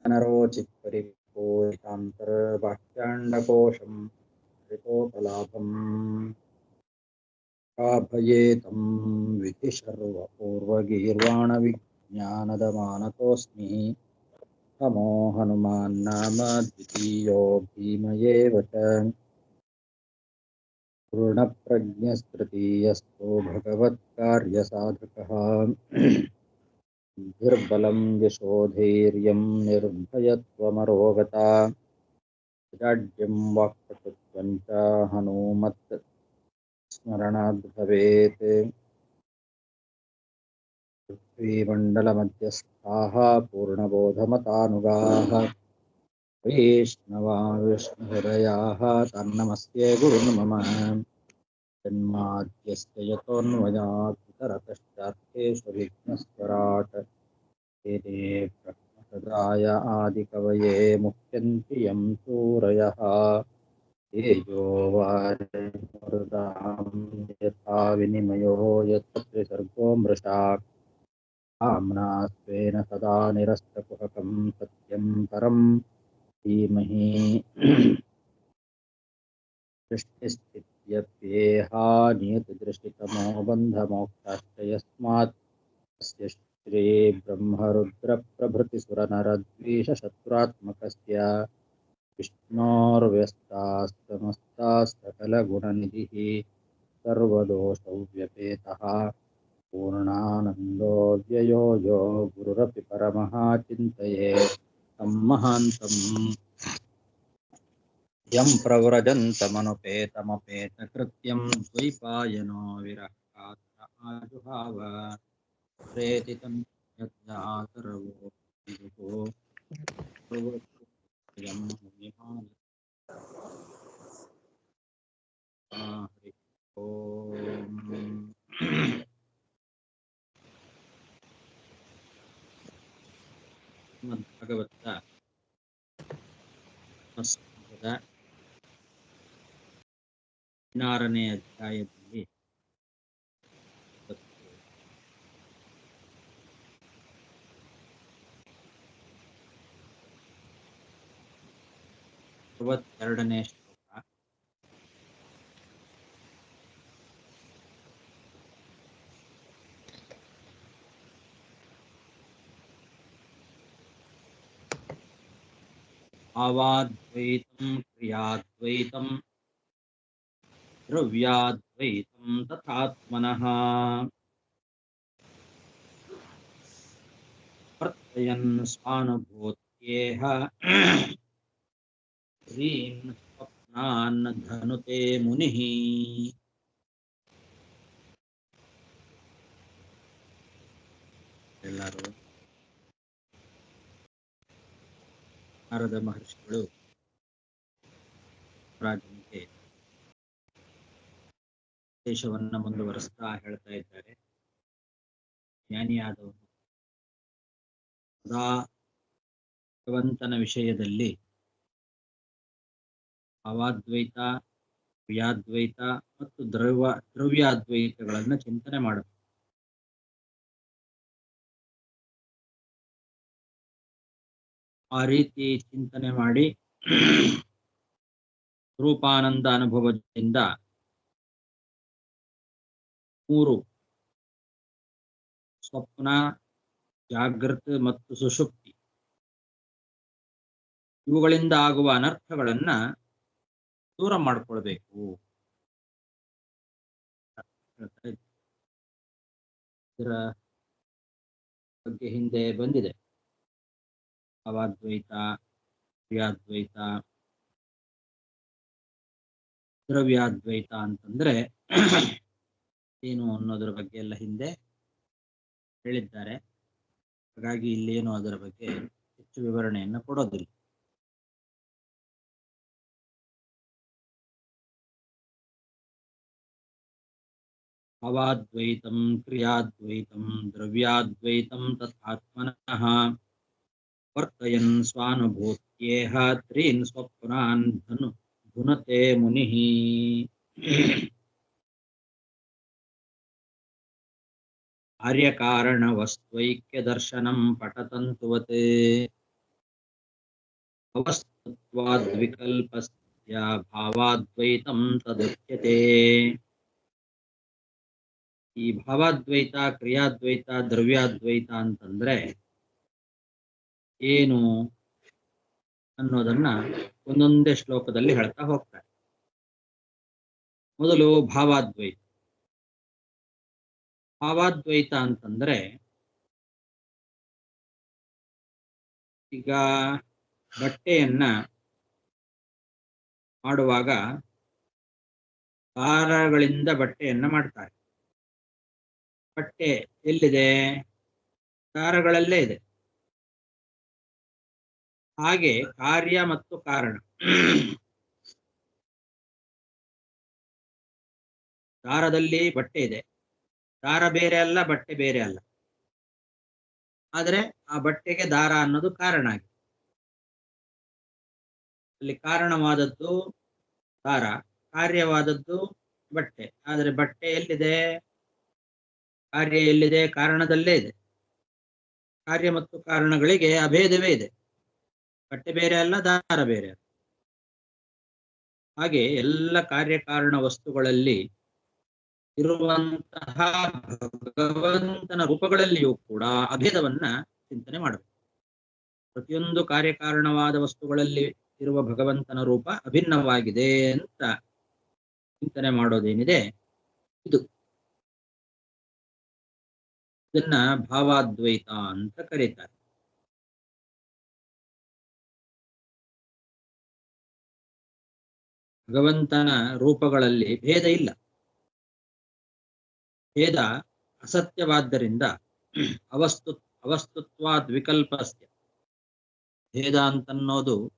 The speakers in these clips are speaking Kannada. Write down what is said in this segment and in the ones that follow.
अनरोचित्परिपूरितान्तर्बाह्याण्डकोशं हरितोपलाभम् आभयेतं विधिशर्वपूर्वगीर्वाणविज्ञानदमानतोऽस्मि तमो हनुमान्नाम द्वितीयो भीमयेव च पूर्णप्रज्ञस्तृतीयस्तो भगवत्कार्यसाधकः बुद्धिर्बलं यशोधैर्यं निर्भयत्वमरोगता जाड्यं वाक्पटुत्वं च हनूमत् स्मरणाद् भवेत् पृथ्वीमण्डलमध्यस्थाः पूर्णबोधमतानुगाः वैष्णवा विष्णुहृदयाः तन्नमस्ये गुरुन् मम जन्माद्यस्य यतोऽन्वयात् तेने ब्रह्महृदाय आदिकवये मुह्यन्ति यं सूरयः तेजो वारिमृदां यथा विनिमयो यत्र त्रिसर्गो मृषा आम्ना स्वेन सदा निरस्तकुहकं सत्यं परं धीमहि सृष्टिस्थित्यप्येहा नियतिदृष्टितमो बन्धमोक्षाश्च यस्मात् तस्य श्रीब्रह्मरुद्रप्रभृतिसुरनरद्वीषशत्रुरात्मकस्य विष्णोर्व्यस्तास्तमस्ताः सकलगुणनिधिः सर्वदोषव्यपेतः पूर्णानन्दो व्ययो यो गुरुरपि परमः चिन्तयेत् तं महान्तम् यं प्रव्रजन्तमनुपेतमपेतकृत्यं द्वैपायनो विरहात्र आजुहाव प्रेतितं यज्ञातरवो सर्वोऽयं मुनिमान् हरि ओम् ಶ್ರೀಮದ್ಭಗವತ ಸಂಸ್ಕೃತದ 16ನೇ ಅಧ್ಯಾಯದಲ್ಲಿ 62ನೇ ಶ್ಲೋಕ. ಭಾವಾದ್ವೈತಂ ಕ್ರಿಯಾದ್ವೈತಂ ದ್ರವ್ಯಾದ್ವೈತಂ ತಥಾತ್ಮನಃ ವರ್ತಯನ್ ಸ್ವಾನುಭೂತ್ಯೇಹ ह्रीन् स्वप्नान् धनुते मुनिः. ಎಲ್ಲರೂ ನಾರದ ಮಹರ್ಷಿಗಳು ರಾಜನಿಗೆ ದೇಶವನ್ನ ಮುಂದುವರಿಸ್ತಾ ಹೇಳ್ತಾ ಇದ್ದಾರೆ. ಜ್ಞಾನಿಯಾದವನು ಸದಾ ಭಗವಂತನ ವಿಷಯದಲ್ಲಿ ಭಾವಾದ್ವೈತ, ಕ್ರಿಯಾದ್ವೈತ ಮತ್ತು ದ್ರವ್ಯಾದ್ವೈತಗಳನ್ನು ಚಿಂತನೆ ಮಾಡಬೇಕು. ಆ ರೀತಿ ಚಿಂತನೆ ಮಾಡಿ ರೂಪಾನಂದ ಅನುಭವದಿಂದ 3 ಸ್ವಪ್ನ, ಜಾಗೃತ ಮತ್ತು ಸುಷುಪ್ತಿ ಇವುಗಳಿಂದ ಆಗುವ ಅನರ್ಥಗಳನ್ನ ದೂರ ಮಾಡಿಕೊಳ್ಬೇಕು. ಇದರ ಬಗ್ಗೆ ಹಿಂದೆ ಬಂದಿದೆ. ಭಾವಾದ್ವೈತ, ಕ್ರಿಯಾದ್ವೈತ, ದ್ರವ್ಯಾದ್ವೈತ ಅಂತಂದ್ರೆ ಏನು ಅನ್ನೋದರ ಬಗ್ಗೆ ಎಲ್ಲ ಹಿಂದೆ ಹೇಳಿದ್ದಾರೆ. ಹಾಗಾಗಿ ಇಲ್ಲೇನು ಅದರ ಬಗ್ಗೆ ಹೆಚ್ಚು ವಿವರಣೆಯನ್ನು ಕೊಡೋದಿಲ್ಲ. ಭಾವಾದ್ವೈತಂ ಕ್ರಿಯಾದ್ವೈತಂ ದ್ರವ್ಯಾದ್ವೈತಂ ತಥಾತ್ಮನಃ ವರ್ತಯನ್ ಸ್ವಾನುಭೂತ್ಯೇಹ ತ್ರೀನ್ ಸ್ವಪ್ನಾನ್ ಧುನತೆ ಮುನಿಃ. ಕಾರ್ಯಕಾರಣ ವಸ್ತ್ವೈಕ್ಯ ದರ್ಶನಂ ಪಠತಂತುವತ್ ಅವಸ್ತತ್ವಾದ್ವಿಕಲ್ಪಸ್ಯ ಭಾವಾದ್ವೈತಂ ತದುಚ್ಯತೆ. ಈ ಭಾವಾದ್ವೈತ, ಕ್ರಿಯಾದ್ವೈತ, ದ್ರವ್ಯಾದ್ವೈತ ಅಂತಂದ್ರೆ ಏನು ಅನ್ನೋದನ್ನ ಒಂದೊಂದೇ ಶ್ಲೋಕದಲ್ಲಿ ಹೇಳ್ತಾ ಹೋಗ್ತಾರೆ. ಮೊದಲು ಭಾವಾದ್ವೈತ. ಭಾವಾದ್ವೈತ ಅಂತಂದ್ರೆ ಈಗ ಬಟ್ಟೆಯನ್ನ ಮಾಡುವಾಗ ದಾರಗಳಿಂದ ಬಟ್ಟೆಯನ್ನ ಮಾಡ್ತಾರೆ. ಬಟ್ಟೆ ಎಲ್ಲಿದೆ? ದಾರಗಳಲ್ಲೇ ಇದೆ. ಹಾಗೆ ಕಾರ್ಯ ಮತ್ತು ಕಾರಣ. ದಾರದಲ್ಲಿ ಬಟ್ಟೆ ಇದೆ. ದಾರ ಬೇರೆ ಅಲ್ಲ, ಬಟ್ಟೆ ಬೇರೆ ಅಲ್ಲ. ಆದರೆ ಆ ಬಟ್ಟೆಗೆ ದಾರ ಅನ್ನೋದು ಕಾರಣ ಆಗಿದೆ. ಅಲ್ಲಿ ಕಾರಣವಾದದ್ದು ದಾರ, ಕಾರ್ಯವಾದದ್ದು ಬಟ್ಟೆ. ಆದರೆ ಬಟ್ಟೆ ಎಲ್ಲಿದೆ? ಕಾರ್ಯ ಎಲ್ಲಿದೆ? ಕಾರಣದಲ್ಲೇ ಇದೆ. ಕಾರ್ಯ ಮತ್ತು ಕಾರಣಗಳಿಗೆ ಅಭೇದವೇ ಇದೆ. ಬಟ್ಟೆ ಬೇರೆ ಅಲ್ಲ, ದಾರ ಬೇರೆ ಅಲ್ಲ. ಹಾಗೆ ಎಲ್ಲ ಕಾರ್ಯಕಾರಣ ವಸ್ತುಗಳಲ್ಲಿ ಇರುವಂತಹ ಭಗವಂತನ ರೂಪಗಳಲ್ಲಿಯೂ ಕೂಡ ಅಭೇದವನ್ನ ಚಿಂತನೆ ಮಾಡಬೇಕು. ಪ್ರತಿಯೊಂದು ಕಾರ್ಯಕಾರಣವಾದ ವಸ್ತುಗಳಲ್ಲಿ ಇರುವ ಭಗವಂತನ ರೂಪ ಅಭಿನ್ನವಾಗಿದೆ ಅಂತ ಚಿಂತನೆ ಮಾಡೋದೇನಿದೆ ಇದು. ಇದನ್ನ ಭಾವಾದ್ವೈತ ಅಂತ ಕರೀತಾರೆ. ಭಗವಂತನ ರೂಪಗಳಲ್ಲಿ ಭೇದ ಇಲ್ಲ. ಭೇದ ಅಸತ್ಯವಾದ್ದರಿಂದ ಅವಸ್ತುತ್ವಾದ್ ವಿಕಲ್ಪಸ್ಯ. ಭೇದ ಅಂತನ್ನೋದು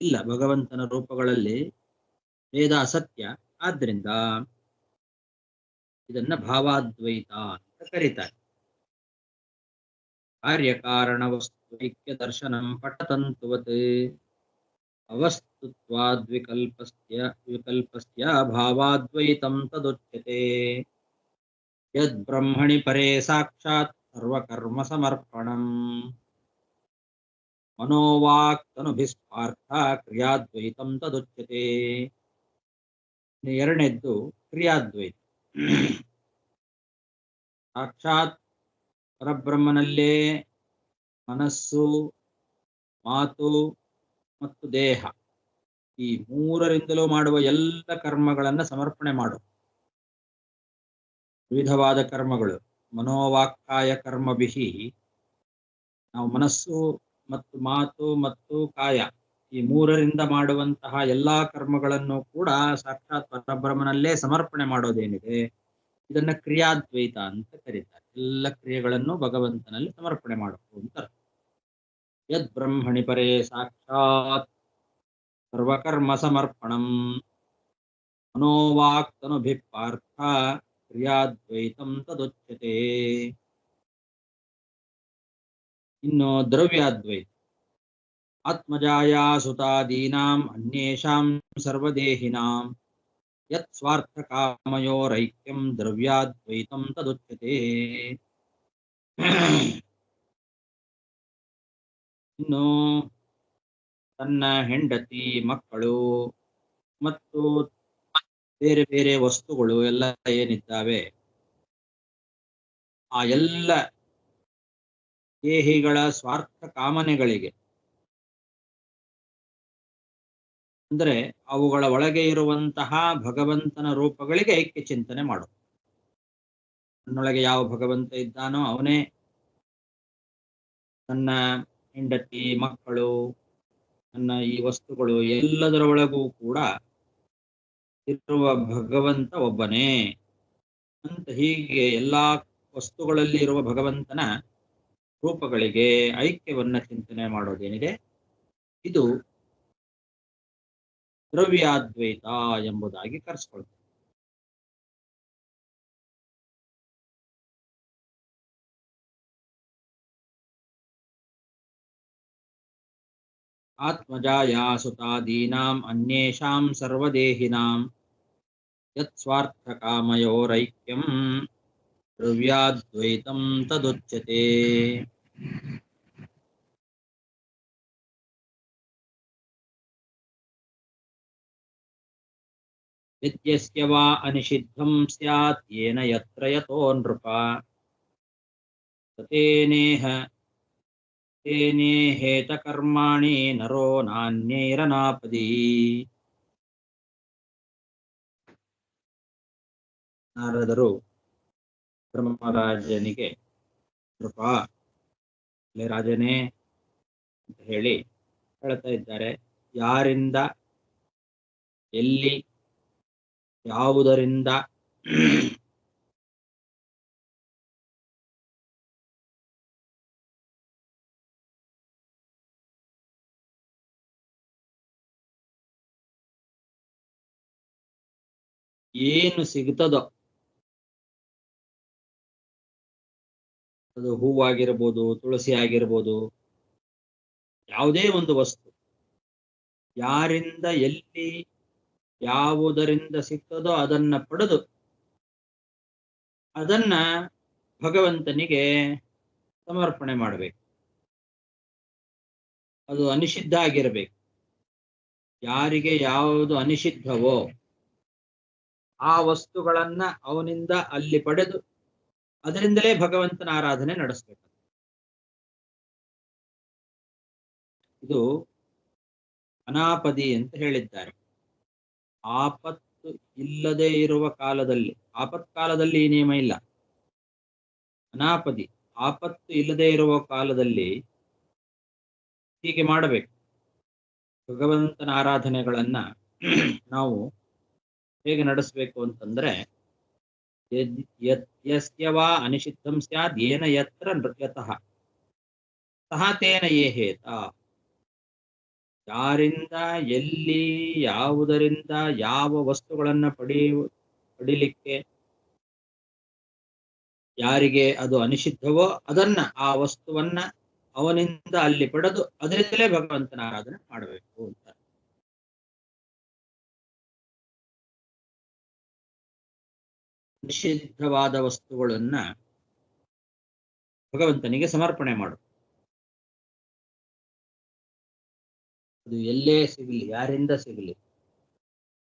ಇಲ್ಲ. ಭಗವಂತನ ರೂಪಗಳಲ್ಲಿ ಭೇದ ಅಸತ್ಯ. ಆದ್ರಿಂದ ಇದನ್ನ ಭಾವಾದ್ವೈತ ಅಂತ ಕರೀತಾರೆ. ಕಾರ್ಯಕಾರಣ ವಸ್ತುಐಕ್ಯ ದರ್ಶನಂ ಪಟತಂತುವತ್ ಅವಸ್ತುತ್ವಾದ್ ವಿಕಲ್ಪಸ್ಯ ಭಾವಾದ್ವೈತಂ ತದುಚ್ಯತೆ. ಯದ್ ಬ್ರಹ್ಮಣಿ ಪರೇ ಸಾಕ್ಷಾತ್ ಸರ್ವಕರ್ಮ ಸಮರ್ಪಣಂ ಮನೋವಾಕ್ತನುಭಿಸ್ಪಾರ್ಥ ಕ್ರಿಯಾದ್ವೈತಂ ತದುಚ್ಯತೆ. ಎರಡನೇದ್ದು ಕ್ರಿಯಾದ್ವೈತ. ಸಾಕ್ಷಾತ್ ಪರಬ್ರಹ್ಮನಲ್ಲೇ ಮನಸ್ಸು, ಮಾತು ಮತ್ತು ದೇಹ ಈ ಮೂರರಿಂದಲೂ ಮಾಡುವ ಎಲ್ಲ ಕರ್ಮಗಳನ್ನ ಸಮರ್ಪಣೆ ಮಾಡು. ವಿವಿಧವಾದ ಕರ್ಮಗಳು. ಮನೋವಾಕ್ಕಾಯ ಕರ್ಮಭಿಹಿ, ನಾವು ಮನಸ್ಸು ಮತ್ತು ಮಾತು ಮತ್ತು ಕಾಯ ಈ ಮೂರರಿಂದ ಮಾಡುವಂತಹ ಎಲ್ಲಾ ಕರ್ಮಗಳನ್ನು ಕೂಡ ಸಾಕ್ಷಾತ್ ಪರಬ್ರಹ್ಮನಲ್ಲೇ ಸಮರ್ಪಣೆ ಮಾಡೋದೇನಿದೆ ಇದನ್ನ ಕ್ರಿಯಾದ್ವೈತ ಅಂತ ಕರೀತಾರೆ. ಎಲ್ಲ ಕ್ರಿಯೆಗಳನ್ನು ಭಗವಂತನಲ್ಲಿ ಸಮರ್ಪಣೆ ಮಾಡಬೇಕು ಅಂತ. ಯದ್ ಬ್ರಹ್ಮಣಿ ಪರೇ ಸಾಕ್ಷಾತ್ ಸರ್ವಕರ್ಮ ಸಮರ್ಪಣಂ ಮನೋವಾಕ್ತನುಭಿಪಾರ್ಥ ಕ್ರಿಯಾದ್ವೈತಂ ತದುಚ್ಯತೆ. ಇನ್ನು ದ್ರವ್ಯಾದ್ವೈತ. ಆತ್ಮಜಾಯಾ ಸುತಾದೀನಾಂ ಅನ್ಯೇಷಾಂ ಸರ್ವದೇಹಿನಾಂ ಯತ್ ಸ್ವಾರ್ಥ ಕಾಮಯೋರೈಕ್ಯಂ ದ್ರವ್ಯಾದ್ವೈತಂ ತದುಚ್ಯತೆ. ಇನ್ನು ತನ್ನ ಹೆಂಡತಿ, ಮಕ್ಕಳು ಮತ್ತು ಬೇರೆ ಬೇರೆ ವಸ್ತುಗಳು ಎಲ್ಲ ಏನಿದ್ದಾವೆ ಆ ಎಲ್ಲ ದೇಹಿಗಳ ಸ್ವಾರ್ಥ ಕಾಮನೆಗಳಿಗೆ, ಅಂದ್ರೆ ಅವುಗಳ ಒಳಗೆ ಇರುವಂತಹ ಭಗವಂತನ ರೂಪಗಳಿಗೆ ಐಕ್ಯ ಚಿಂತನೆ ಮಾಡು. ನನ್ನೊಳಗೆ ಯಾವ ಭಗವಂತ ಇದ್ದಾನೋ ಅವನೇ ನನ್ನ ಹೆಂಡತಿ, ಮಕ್ಕಳು, ನನ್ನ ಈ ವಸ್ತುಗಳು ಎಲ್ಲದರ ಒಳಗೂ ಕೂಡ ಇರುವ ಭಗವಂತ ಒಬ್ಬನೇ ಅಂತ. ಹೀಗೆ ಎಲ್ಲಾ ವಸ್ತುಗಳಲ್ಲಿ ಇರುವ ಭಗವಂತನ ರೂಪಗಳಿಗೆ ಐಕ್ಯವನ್ನ ಚಿಂತನೆ ಮಾಡೋದೇನಿದೆ ಇದು ದ್ರವ್ಯಾದ್ವೈತ ಎಂಬುದಾಗಿ ಕರೆಸ್ಕೊಳ್ತಾರೆ. ಆತ್ಮಜಾಯಾ ಸುತಾದೀನಾಂ ಅನ್ಯೇಷಾಂ ಸರ್ವದೇಹಿನಾಂ ಯತ್ ಸ್ವಾರ್ಥ ಕಾಮಯೋರೈಕ್ಯಂ ದ್ರವ್ಯಾದ್ವೈತಂ ತದುಚ್ಯತೆ. ಯದ್ಯಸ್ಯ ವಾ ಅನಿಷಿದ್ಧಂ ಸ್ಯಾತ್ ಯೇನ ಯತ್ರ ಯತೋ ನೃಪ ತತೇನೇಹ ತೇನೇಹೇತ ಕರ್ಮಾಣಿ ನರೋ ನಾನ್ಯೈರನಾಪದಿ. ನಾರದರು ಧರ್ಮರಾಜನಿಗೆ ನೃಪ, ರಾಜನೇ ಅಂತ ಹೇಳಿ ಹೇಳ್ತಾ ಇದ್ದಾರೆ. ಯಾರಿಂದ, ಎಲ್ಲಿ, ಯಾವುದರಿಂದ ಏನು ಸಿಗುತ್ತದೋ, ಅದು ಹೂವಾಗಿರ್ಬೋದು, ತುಳಸಿ ಆಗಿರ್ಬೋದು, ಯಾವುದೇ ಒಂದು ವಸ್ತು ಯಾರಿಂದ, ಎಲ್ಲಿ, ಯಾವುದರಿಂದ ಸಿಗ್ತದೋ ಅದನ್ನ ಪಡೆದು ಅದನ್ನ ಭಗವಂತನಿಗೆ ಸಮರ್ಪಣೆ ಮಾಡಬೇಕು. ಅದು ಅನಿಷಿದ್ಧ ಆಗಿರಬೇಕು. ಯಾರಿಗೆ ಯಾವುದು ಅನಿಷಿದ್ಧವೋ ಆ ವಸ್ತುಗಳನ್ನ ಅವನಿಂದ ಅಲ್ಲಿ ಪಡೆದು ಅದರಿಂದಲೇ ಭಗವಂತನ ಆರಾಧನೆ ನಡೆಸಬೇಕು. ಇದು ಅನಾಪದಿ ಅಂತ ಹೇಳಿದ್ದಾರೆ. ಆಪತ್ತು ಇಲ್ಲದೆ ಇರುವ ಕಾಲದಲ್ಲಿ, ಆಪತ್ಕಾಲದಲ್ಲಿ ಈ ನಿಯಮ ಇಲ್ಲ. ಅನಾಪದಿ, ಆಪತ್ತು ಇಲ್ಲದೆ ಇರುವ ಕಾಲದಲ್ಲಿ ಹೀಗೆ ಮಾಡಬೇಕು. ಭಗವಂತನ ಆರಾಧನೆಗಳನ್ನ ನಾವು ಹೇಗೆ ನಡೆಸಬೇಕು ಅಂತಂದ್ರೆ, ಯಸ್ಯ ವಾ ಅನಿಷಿದ್ಧಂ ಸ್ಯಾದ್ ಯೇನ ಯತ್ರ ಯತಃ ಸಹ ತೇನ ಯೇಹೇತ. ಯಾರಿಂದ, ಎಲ್ಲಿ, ಯಾವುದರಿಂದ ಯಾವ ವಸ್ತುಗಳನ್ನ ಪಡೀಲಿಕ್ಕೆ ಯಾರಿಗೆ ಅದು ಅನಿಷಿದ್ಧವೋ ಅದನ್ನ, ಆ ವಸ್ತುವನ್ನ ಅವನಿಂದ ಅಲ್ಲಿ ಪಡೆದು ಅದರಿಂದಲೇ ಭಗವಂತನ ಆರಾಧನೆ ಮಾಡಬೇಕು ಅಂತ. ನಿಷಿದ್ಧವಾದ ವಸ್ತುಗಳನ್ನ ಭಗವಂತನಿಗೆ ಸಮರ್ಪಣೆ ಮಾಡು. ಅದು ಎಲ್ಲೇ ಸಿಗಲಿ, ಯಾರಿಂದ ಸಿಗಲಿ,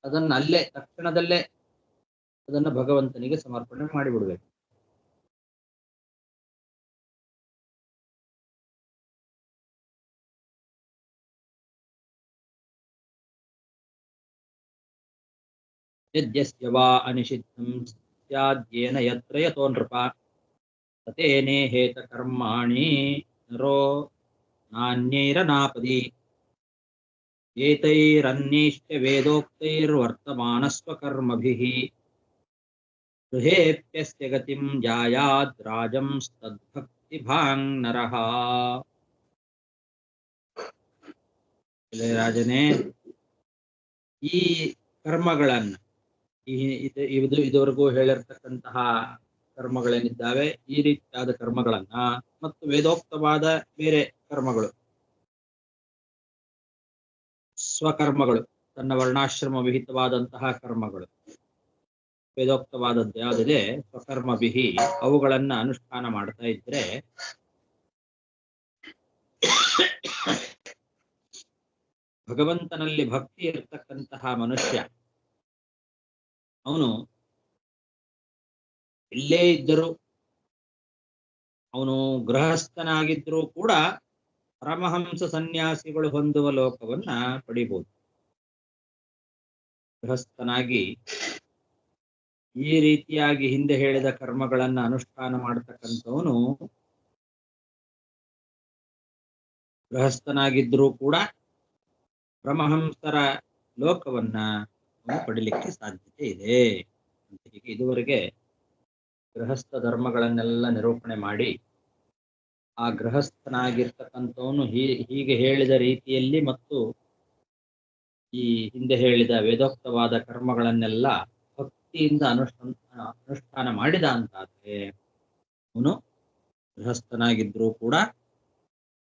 ಅದನ್ನ ಅಲ್ಲೇ ತಕ್ಷಣದಲ್ಲೇ ಅದನ್ನ ಭಗವಂತನಿಗೆ ಸಮರ್ಪಣೆ ಮಾಡಿಬಿಡ್ಬೇಕು. ಯದ್ಯಸ್ಯ ವಾ ಅನಿಷಿದ್ಧಂ ಸ್ಯಾದ್ಯೇನ ಯತ್ರ ಯತೋ ನೃಪ ತತೇನೇಹೇತ ಕರ್ಮಾಣಿ ನರೋ ನಾನ್ಯೈರನಾಪದಿ ಏತೈರನ್ಯೈಶ್ಚ ವೇದೋಕ್ತೈರ್ವರ್ತಮಾನಸ್ವಕರ್ಮಭಿಃ ಗೃಹೇಪ್ಯಸ್ಯ ಗತಿಂ ಜಾಯಾದ್ ರಾಜಂಸ್ತದ್ಭಕ್ತಿಭಾಂಗ್ ನರಃ. ರಾಜನೇ, ಈ ಕರ್ಮಗಳನ್ನ, ಇದುವರೆಗೂ ಹೇಳಿರ್ತಕ್ಕಂತಹ ಕರ್ಮಗಳೇನಿದ್ದಾವೆ, ಈ ರೀತಿಯಾದ ಕರ್ಮಗಳನ್ನ ಮತ್ತು ವೇದೋಕ್ತವಾದ ಬೇರೆ ಕರ್ಮಗಳು, ಸ್ವಕರ್ಮಗಳು, ತನ್ನ ವರ್ಣಾಶ್ರಮ ವಿಹಿತವಾದಂತಹ ಕರ್ಮಗಳು, ವೇದೋಕ್ತವಾದದ್ದು ಯಾವುದಿದೆ ಸ್ವಕರ್ಮಭಿಹಿ, ಅವುಗಳನ್ನ ಅನುಷ್ಠಾನ ಮಾಡ್ತಾ ಇದ್ರೆ ಭಗವಂತನಲ್ಲಿ ಭಕ್ತಿ ಇರತಕ್ಕಂತಹ ಮನುಷ್ಯ ಅವನು ಎಲ್ಲೇ ಇದ್ದರೂ, ಅವನು ಗೃಹಸ್ಥನಾಗಿದ್ರೂ ಕೂಡ ಪರಮಹಂಸ ಸನ್ಯಾಸಿಗಳು ಹೊಂದುವ ಲೋಕವನ್ನ ಪಡಿಬಹುದು. ಗೃಹಸ್ಥನಾಗಿ ಈ ರೀತಿಯಾಗಿ ಹಿಂದೆ ಹೇಳಿದ ಕರ್ಮಗಳನ್ನ ಅನುಷ್ಠಾನ ಮಾಡತಕ್ಕಂಥವನು ಗೃಹಸ್ಥನಾಗಿದ್ರೂ ಕೂಡ ಪರಮಹಂಸರ ಲೋಕವನ್ನ ಪಡಿಲಿಕ್ಕೆ ಸಾಧ್ಯತೆ ಇದೆ. ಹೀಗೆ ಇದುವರೆಗೆ ಗೃಹಸ್ಥ ಧರ್ಮಗಳನ್ನೆಲ್ಲ ನಿರೂಪಣೆ ಮಾಡಿ ಆ ಗೃಹಸ್ಥನಾಗಿರ್ತಕ್ಕಂಥವನು ಹೀಗೆ ಹೇಳಿದ ರೀತಿಯಲ್ಲಿ ಮತ್ತು ಈ ಹಿಂದೆ ಹೇಳಿದ ವೇದೋಕ್ತವಾದ ಕರ್ಮಗಳನ್ನೆಲ್ಲ ಭಕ್ತಿಯಿಂದ ಅನುಷ್ಠಾನ ಮಾಡಿದ ಅಂತಾದ್ರೆ ಅವನು ಗೃಹಸ್ಥನಾಗಿದ್ರೂ ಕೂಡ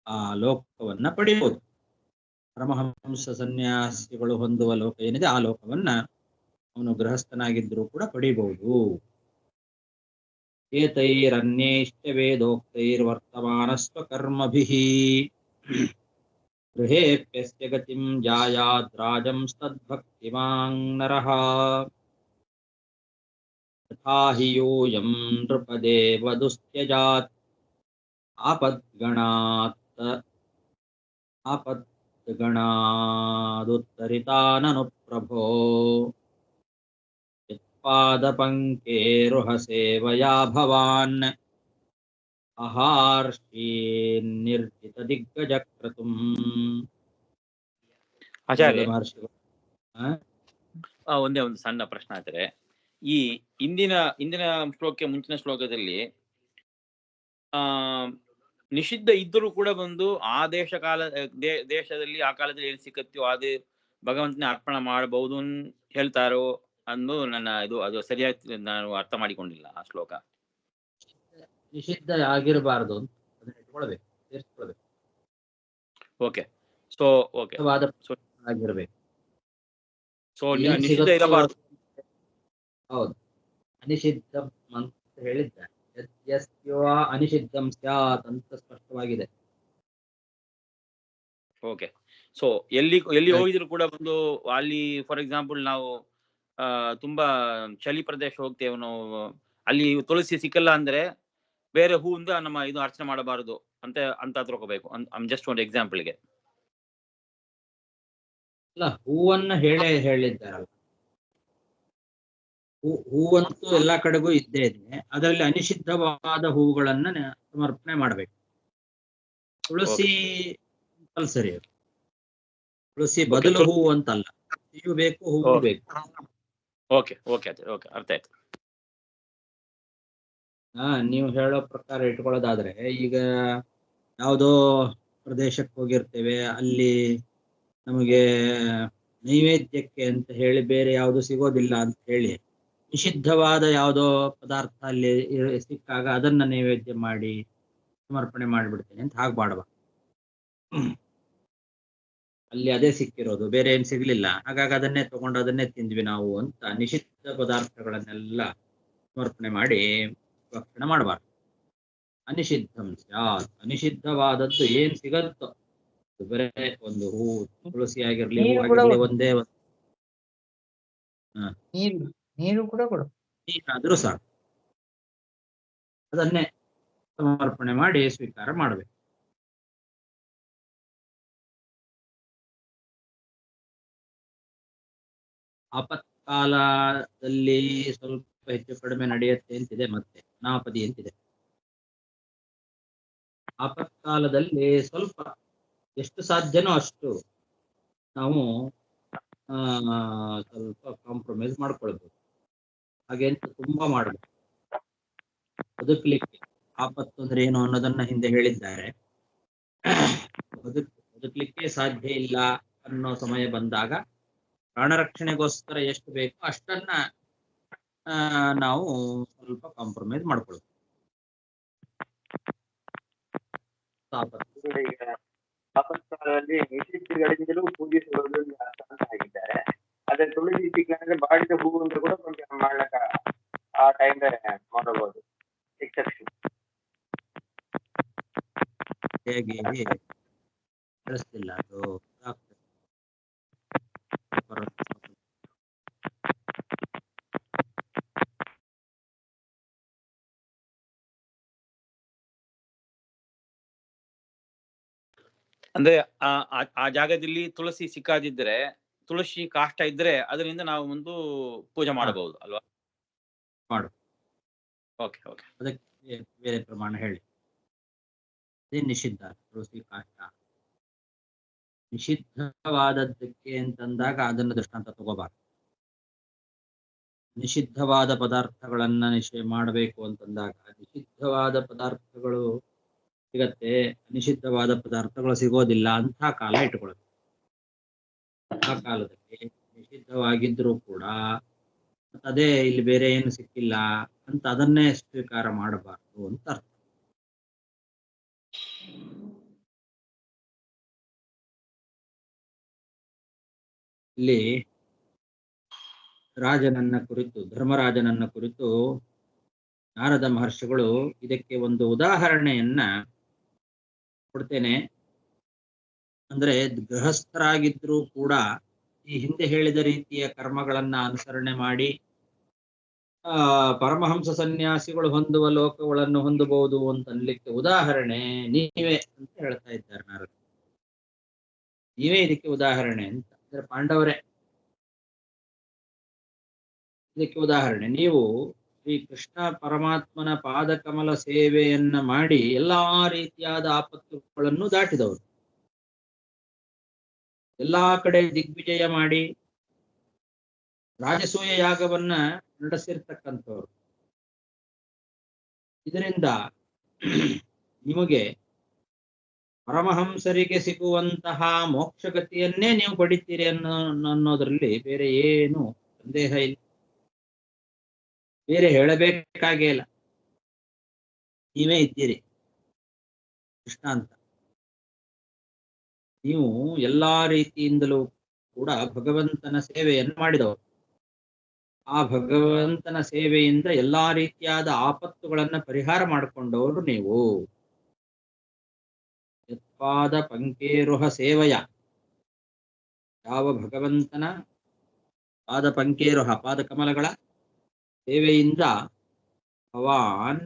ಆ ಲೋಕವನ್ನ ಪಡೆಯಬಹುದು. ಪರಮಹಂಸ ಸನ್ಯಾಸಿಗಳು ಹೊಂದುವ ಲೋಕ ಏನಿದೆ ಆ ಲೋಕವನ್ನ ಅವನು ಗೃಹಸ್ಥನಾಗಿದ್ರೂ ಕೂಡ ಪಡಿಬಹುದು. ಏತೈರನ್ಯೈಶ್ಚ ವೇದೋಕ್ತೈರ್ವರ್ತಮಾನಸ್ವಕರ್ಮಭಿಃ. ಗೃಹೇಪ್ಯಸ್ಯ ಗತಿಂ ಜಾಯಾದ್ರಾಜಂಸ್ತದ್ಭಕ್ತಿಮಾನ್ ನರಃ ತಥಾ ಹಿ ಯೋಯಂ ನೃಪದೇವ ದುಸ್ತ್ಯಜಾತ್ ಆಪದ್ಗಣಾತ್ ಆಪದ್ಗಣಾದುತ್ತರಿತಾನನು ಪ್ರಭೋ ಯತ್ಪಾದಪಂಕೇರುಹಸೇವಯಾ ಭವಾನ್ ಅಹಾರ್ಷೀರ್ಜಿತ ದಿಗ್ಗಜಕ್ರತುಂ. ಆಚಾರ್ಯ, ಮಹರ್ಷಿಗಳು ಒಂದೇ ಒಂದು ಸಣ್ಣ ಪ್ರಶ್ನೆ ಆದರೆ, ಈ ಇಂದಿನ ಶ್ಲೋಕಕ್ಕೆ ಮುಂಚಿನ ಶ್ಲೋಕದಲ್ಲಿ ನಿಷಿದ್ಧ ಇದ್ದರೂ ಕೂಡ ಬಂದು ಆ ದೇಶದಲ್ಲಿ ಆ ಕಾಲದಲ್ಲಿ ಎಲ್ಲಿ ಸಿಕ್ಕತ್ಯೋ ಅದೇ ಭಗವಂತನೇ ಅರ್ಪಣೆ ಮಾಡಬಹುದು ಹೇಳ್ತಾರೋ ಅಂದು ನನ್ನ ಅದು ಸರಿಯಾಗಿ ನಾನು ಅರ್ಥ ಮಾಡಿಕೊಂಡಿಲ್ಲ ಆ ಶ್ಲೋಕ. ನಿಷಿದ್ಧ ಆಗಿರಬಾರದು ಅಂತ ಅದನ್ನ ಇಟ್ಕೊಳ್ಬೇಕು, ಸೇರಿಸ್ಕೊಳ್ಬೇಕು. ಓಕೆ, ಸೊ ಓಕೆ, ಆಗಿರ್ಬೇಕು. ಸೊ ನಿಷಿದ್ಧ ಇರಬಾರದು. ಹೌದು, ಅನಿಷಿದ್ಧಂ ಅಂತ ಹೇಳಿದ್ದ, ಅನಿಷಿದ್ಧಂ ಸ್ಯಾತ್ ಅಂತ ಸ್ಪಷ್ಟವಾಗಿದೆ. ಓಕೆ, ಸೊ ಎಲ್ಲಿ ಹೋಗಿದ್ರು ಕೂಡ ಒಂದು ಅಲ್ಲಿ ಫಾರ್ ಎಕ್ಸಾಂಪಲ್ ನಾವು ತುಂಬಾ ಚಳಿ ಪ್ರದೇಶ ಹೋಗ್ತೇವೆ ನಾವು, ಅಲ್ಲಿ ತುಳಸಿ ಸಿಕ್ಕಲ್ಲ ಅಂದ್ರೆ ಬೇರೆ ಹೂವಿಂದ ನಮ್ಮ ಇದು ಅರ್ಚನೆ ಮಾಡಬಾರದು ಅಂತ ತಿಳ್ಕೋಬೇಕು. ಜಸ್ಟ್ ಒಂದು ಎಕ್ಸಾಂಪಲ್ಗೆ. ಅಲ್ಲ, ಹೂವನ್ನ ಹೇಳಿದ್ದಾರಲ್ಲ, ಹೂವಂತೂ ಎಲ್ಲಾ ಕಡೆಗೂ ಇದ್ದೇ ಇದೆ. ಅದರಲ್ಲಿ ಅನಿಷಿದ್ಧವಾದ ಹೂಗಳನ್ನ ಸಮರ್ಪಣೆ ಮಾಡಬೇಕು. ತುಳಸಿ ಸರಿ, ತುಳಸಿ ಬದಲು ಹೂವು ಅಂತಲ್ಲ, ತುಳಸಿಯೂ ಬೇಕು, ಹೂವು ಬೇಕು. ಓಕೆ ಓಕೆ ಓಕೆ, ಅರ್ಥ ಆಯ್ತು. ನೀವು ಹೇಳೋ ಪ್ರಕಾರ ಇಟ್ಕೊಳ್ಳೋದಾದ್ರೆ, ಈಗ ಯಾವುದೋ ಪ್ರದೇಶಕ್ಕೆ ಹೋಗಿರ್ತೇವೆ, ಅಲ್ಲಿ ನಮಗೆ ನೈವೇದ್ಯಕ್ಕೆ ಅಂತ ಹೇಳಿ ಬೇರೆ ಯಾವುದು ಸಿಗೋದಿಲ್ಲ ಅಂತ ಹೇಳಿ ನಿಷಿದ್ಧವಾದ ಯಾವುದೋ ಪದಾರ್ಥ ಅಲ್ಲಿ ಸಿಕ್ಕಾಗ ಅದನ್ನ ನೈವೇದ್ಯ ಮಾಡಿ ಸಮರ್ಪಣೆ ಮಾಡಿಬಿಡ್ತೇನೆ ಅಂತ ಹಾಗೆ ಅಲ್ಲಿ ಅದೇ ಸಿಕ್ಕಿರೋದು, ಬೇರೆ ಏನ್ ಸಿಗ್ಲಿಲ್ಲ, ಹಾಗಾಗಿ ಅದನ್ನೇ ತಗೊಂಡು ಅದನ್ನೇ ತಿಂದ್ವಿ ನಾವು ಅಂತ ನಿಷಿದ್ಧ ಪದಾರ್ಥಗಳನ್ನೆಲ್ಲ ಸಮರ್ಪಣೆ ಮಾಡಿ ಭಕ್ಷಣೆ ಮಾಡಬಾರ್ದು. ಅನಿಷಿದ್ಧಂ ಸ್ಯಾತ್, ಅನಿಷಿದ್ಧವಾದದ್ದು ಏನ್ ಸಿಗತ್ತೋ, ಬರೇ ಒಂದು ಹೂ, ತುಳಸಿ ಆಗಿರ್ಲಿ, ಹೂ ಆಗಿರ್ಲಿ, ಒಂದೇ ನೀರು ಕೂಡ ನೀರಾದ್ರೂ ಸಾಕು, ಅದನ್ನೇ ಸಮರ್ಪಣೆ ಮಾಡಿ ಸ್ವೀಕಾರ ಮಾಡಬೇಕು. ಆಪತ್ಕಾಲದಲ್ಲಿ ಸ್ವಲ್ಪ ಹೆಚ್ಚು ಕಡಿಮೆ ನಡೆಯುತ್ತೆ ಅಂತಿದೆ, ಮತ್ತೆ ನಾಪದಿ ಅಂತಿದೆ. ಆಪತ್ಕಾಲದಲ್ಲಿ ಸ್ವಲ್ಪ ಎಷ್ಟು ಸಾಧ್ಯನೋ ಅಷ್ಟು ನಾವು ಸ್ವಲ್ಪ ಕಾಂಪ್ರಮೈಸ್ ಮಾಡ್ಕೊಳ್ಬೇಕು. ಹಾಗೆ ಅಂತ ತುಂಬಾ ಮಾಡಬೇಕು. ಬದುಕಲಿಕ್ಕೆ ಆಪತ್ತು ಅಂದ್ರೆ ಏನು ಅನ್ನೋದನ್ನ ಹಿಂದೆ ಹೇಳಿದ್ದಾರೆ. ಬದುಕಲಿಕ್ಕೆ ಸಾಧ್ಯ ಇಲ್ಲ ಅನ್ನೋ ಸಮಯ ಬಂದಾಗ ಪ್ರಾಣರಕ್ಷಣೆಗೋಸ್ಕರ ಎಷ್ಟು ಬೇಕೋ ಅಷ್ಟನ್ನ ನಾವು ಸ್ವಲ್ಪ ಕಾಂಪ್ರಮೈಸ್ ಮಾಡ್ಕೊಳ್ಬೇಕು. ಆಪತ್ಕಾಲದಲ್ಲಿ ನಿಷಿದ್ಧಗಳಿಂದಲೂ ಪೂಜಿಸುವುದು ಅಂತ ಆಗಿದ್ದಾರೆ. ಅದೇ ತುಳಸಿ ಸಿಕ್ಕಂದ್ರೆ ಬಾಡಿದ ಹೂವು ಅಂತ ಕೂಡ ಕೊಂಚ ಮಾಡ್ಲಕ್ಕ ಆ ಟೈಮ್ ಮಾಡಬಹುದು, ಎಕ್ಸೆಪ್ಷನ್. ಹೇಗೆ ತಿಳಿಸ್ತಿಲ್ಲ ಅದು ಅಂದ್ರೆ ಆ ಜಾಗದಲ್ಲಿ ತುಳಸಿ ಸಿಕ್ಕಾದಿದ್ರೆ, ತುಳಸಿ ಕಾಷ್ಟ ಇದ್ರೆ ಅದರಿಂದ ನಾವು ಒಂದು ಪೂಜೆ ಮಾಡಬಹುದು ಅಲ್ವಾ? ಮಾಡು. ಓಕೆ ಓಕೆ, ಅದಕ್ಕೆ ಬೇರೆ ಪ್ರಮಾಣ ಹೇಳಿ. ಅದೇ ನಿಷಿದ್ಧ. ತುಳಸಿ ಕಾಷ್ಟ ನಿಷಿದ್ಧವಾದದ್ದಕ್ಕೆ ಅಂತಂದಾಗ ಅದನ್ನು ದೃಷ್ಟಾಂತ ತಗೋಬಾರ್ದು. ನಿಷಿದ್ಧವಾದ ಪದಾರ್ಥಗಳನ್ನ ನಿಷೇಧ ಮಾಡಬೇಕು ಅಂತಂದಾಗ ನಿಷಿದ್ಧವಾದ ಪದಾರ್ಥಗಳು ಸಿಗತ್ತೆ, ನಿಷಿದ್ಧವಾದ ಪದಾರ್ಥಗಳು ಸಿಗೋದಿಲ್ಲ ಅಂತ ಕಾಲ ಇಟ್ಕೊಳ್ಬೇಕು. ಆ ಕಾಲದಲ್ಲಿ ನಿಷಿದ್ಧವಾಗಿದ್ರೂ ಕೂಡ ಅದೇ ಇಲ್ಲಿ ಬೇರೆ ಏನು ಸಿಕ್ಕಿಲ್ಲ ಅಂತ ಅದನ್ನೇ ಸ್ವೀಕಾರ ಮಾಡಬಾರ್ದು ಅಂತ ಅರ್ಥ. ಇಲ್ಲಿ ಧರ್ಮರಾಜನನ್ನ ಕುರಿತು ನಾರದ ಮಹರ್ಷಿಗಳು ಇದಕ್ಕೆ ಒಂದು ಉದಾಹರಣೆಯನ್ನ ಕೊಡ್ತೇನೆ. ಅಂದ್ರೆ ಗೃಹಸ್ಥರಾಗಿದ್ರೂ ಕೂಡ ಈ ಹಿಂದೆ ಹೇಳಿದ ರೀತಿಯ ಕರ್ಮಗಳನ್ನ ಅನುಸರಣೆ ಮಾಡಿ ಪರಮಹಂಸ ಸನ್ಯಾಸಿಗಳು ಹೊಂದುವ ಲೋಕಗಳನ್ನು ಹೊಂದಬಹುದು ಅಂತ ಅನ್ಲಿಕ್ಕೆ ಉದಾಹರಣೆ ನೀವೇ ಅಂತ ಹೇಳ್ತಾ ಇದ್ದಾರೆ ನಾರದ. ನೀವೇ ಇದಕ್ಕೆ ಉದಾಹರಣೆ ಅಂತ, ಅಂದ್ರೆ ಪಾಂಡವರೇ ಇದಕ್ಕೆ ಉದಾಹರಣೆ. ನೀವು ಶ್ರೀ ಕೃಷ್ಣ ಪರಮಾತ್ಮನ ಪಾದಕಮಲ ಸೇವೆಯನ್ನ ಮಾಡಿ ಎಲ್ಲಾ ರೀತಿಯಾದ ಆಪತ್ತುಗಳನ್ನು ದಾಟಿದವರು, ಎಲ್ಲಾ ಕಡೆ ದಿಗ್ವಿಜಯ ಮಾಡಿ ರಾಜಸೂಯ ಯಾಗವನ್ನ ನಡೆಸಿರ್ತಕ್ಕಂಥವ್ರು. ಇದರಿಂದ ನಿಮಗೆ ಪರಮಹಂಸರಿಗೆ ಸಿಗುವಂತಹ ಮೋಕ್ಷಗತಿಯನ್ನೇ ನೀವು ಪಡಿತೀರಿ ಅನ್ನೋದ್ರಲ್ಲಿ ಬೇರೆ ಏನು ಸಂದೇಹ ಇಲ್ಲ, ಬೇರೆ ಹೇಳಬೇಕಾಗೇ ಇಲ್ಲ. ನೀವೇ ಇದ್ದೀರಿ ದೃಷ್ಟಾಂತ. ನೀವು ಎಲ್ಲಾ ರೀತಿಯಿಂದಲೂ ಕೂಡ ಭಗವಂತನ ಸೇವೆಯನ್ನು ಮಾಡಿದವರು. ಆ ಭಗವಂತನ ಸೇವೆಯಿಂದ ಎಲ್ಲಾ ರೀತಿಯಾದ ಆಪತ್ತುಗಳನ್ನ ಪರಿಹಾರ ಮಾಡಿಕೊಂಡವರು ನೀವು. ಯತ್ಪಾದ ಪಂಕೇರುಹ ಸೇವೆಯ, ಯಾವ ಭಗವಂತನ ಪಾದ ಪಂಕೇರುಹ ಪಾದಕಮಲಗಳ ಸೇವೆಯಿಂದ ಭವಾನ್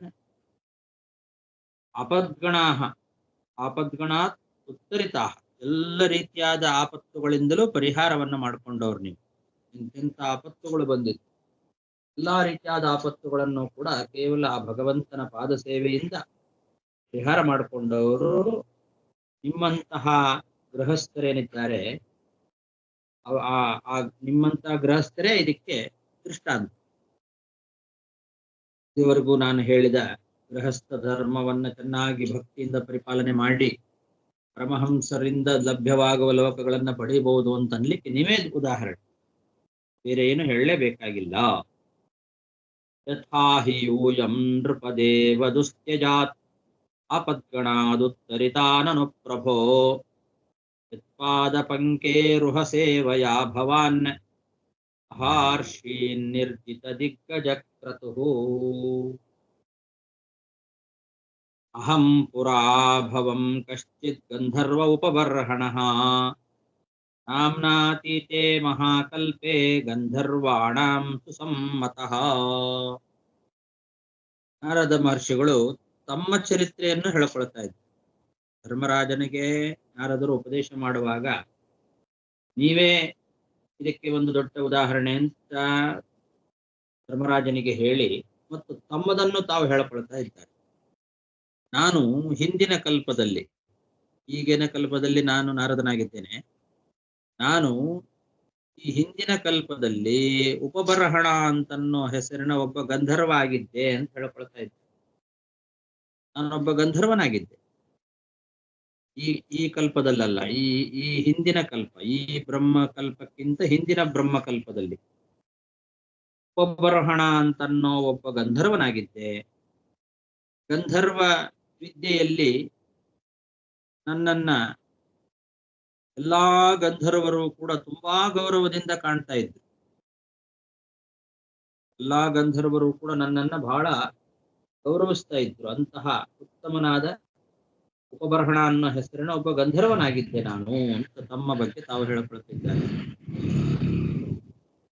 ಆಪದ್ಗಣಾತ್ ಉತ್ತರಿತಾ, ಎಲ್ಲ ರೀತಿಯಾದ ಆಪತ್ತುಗಳಿಂದಲೂ ಪರಿಹಾರವನ್ನು ಮಾಡಿಕೊಂಡವ್ರು ನೀವು. ಇಂಥ ಆಪತ್ತುಗಳು ಬಂದಿತ್ತು, ಎಲ್ಲಾ ರೀತಿಯಾದ ಆಪತ್ತುಗಳನ್ನು ಕೂಡ ಕೇವಲ ಆ ಭಗವಂತನ ಪಾದ ಸೇವೆಯಿಂದ ಪರಿಹಾರ ಮಾಡಿಕೊಂಡವರು ನಿಮ್ಮಂತಹ ಗೃಹಸ್ಥರೇನಿದ್ದಾರೆ, ನಿಮ್ಮಂತಹ ಗೃಹಸ್ಥರೇ ಇದಕ್ಕೆ ದೃಷ್ಟಾಂತ. ಇದುವರೆಗೂ ನಾನು ಹೇಳಿದ ಗೃಹಸ್ಥ ಧರ್ಮವನ್ನ ಚೆನ್ನಾಗಿ ಭಕ್ತಿಯಿಂದ ಪರಿಪಾಲನೆ ಮಾಡಿ ಪರಮಹಂಸರಿಂದ ಲಭ್ಯವಾಗುವ ಲೋಕಗಳನ್ನ ಪಡೆಯಬಹುದು ಅಂತ ಅನ್ಲಿಕ್ಕೆ ನೀವೇ ಉದಾಹರಣೆ, ಬೇರೆ ಏನು ಹೇಳಲೇಬೇಕಾಗಿಲ್ಲ. ಯಥಾ ಹಿ ಯೂಯಂ ನೃಪದೇವ ದುಸ್ತ್ಯಜಾತ್ ಆಪದ್ಗಣಾದುತ್ತರಿತಾನನು ಪ್ರಭೋ ಯತ್ಪಾದ ಪಂಕೇರುಹ ಸೇವಯಾ ಭವಾನ್ ಅಹಾರ್ಷೀನ್ ನಿರ್ಜಿತ ದಿಗ್ಗಜಕ್ರತುಃ. ಅಹಂ ಪುರಾ ಭವಂ ಕಶ್ಚಿತ್ ಗಂಧರ್ವ ಉಪಬರ್ಹಣಃ ನಾಮ್ನಾತೀತೆ ಮಹಾಕಲ್ಪೆ ಗಂಧರ್ವಾಣಾಂ ಸುಸಮ್ಮತಃ. ನಾರದ ಮಹರ್ಷಿಗಳು ತಮ್ಮ ಚರಿತ್ರೆಯನ್ನು ಹೇಳ್ಕೊಳ್ತಾ ಇದ್ದಾರೆ. ಧರ್ಮರಾಜನಿಗೆ ನಾರದರು ಉಪದೇಶ ಮಾಡುವಾಗ ನೀವೇ ಇದಕ್ಕೆ ಒಂದು ದೊಡ್ಡ ಉದಾಹರಣೆ ಅಂತ ಧರ್ಮರಾಜನಿಗೆ ಹೇಳಿ ಮತ್ತು ತಮ್ಮದನ್ನು ತಾವು ಹೇಳ್ಕೊಳ್ತಾ ಇದ್ದಾರೆ. ನಾನು ಹಿಂದಿನ ಕಲ್ಪದಲ್ಲಿ, ಈಗಿನ ಕಲ್ಪದಲ್ಲಿ ನಾನು ನಾರದನಾಗಿದ್ದೇನೆ, ನಾನು ಈ ಹಿಂದಿನ ಕಲ್ಪದಲ್ಲಿ ಉಪಬರಹಣ ಅಂತನ್ನೋ ಹೆಸರಿನ ಒಬ್ಬ ಗಂಧರ್ವ ಆಗಿದ್ದೆ ಅಂತ ಹೇಳ್ಕೊಳ್ತಾ ಇದ್ದೆ. ನಾನೊಬ್ಬ ಗಂಧರ್ವನಾಗಿದ್ದೆ. ಈ ಕಲ್ಪದಲ್ಲಲ್ಲ, ಈ ಹಿಂದಿನ ಕಲ್ಪ, ಈ ಬ್ರಹ್ಮಕಲ್ಪಕ್ಕಿಂತ ಹಿಂದಿನ ಬ್ರಹ್ಮಕಲ್ಪದಲ್ಲಿ ಉಪಬರಹಣ ಅಂತನ್ನೋ ಒಬ್ಬ ಗಂಧರ್ವನಾಗಿದ್ದೆ. ಗಂಧರ್ವ ವಿದ್ಯೆಯಲ್ಲಿ ನನ್ನನ್ನ ಎಲ್ಲಾ ಗಂಧರ್ವರು ಕೂಡ ತುಂಬಾ ಗೌರವದಿಂದ ಕಾಣ್ತಾ ಇದ್ರು. ಎಲ್ಲಾ ಗಂಧರ್ವರು ಕೂಡ ನನ್ನನ್ನ ಬಹಳ ಗೌರವಿಸ್ತಾ ಇದ್ರು. ಅಂತಹ ಉತ್ತಮನಾದ ಉಪಬರಹಣ ಅನ್ನೋ ಹೆಸರಿನ ಒಬ್ಬ ಗಂಧರ್ವನಾಗಿದ್ದೆ ನಾನು ಅಂತ ತಮ್ಮ ಬಗ್ಗೆ ತಾವು ಹೇಳಿಕೊಳ್ತಿದ್ದಾರೆ.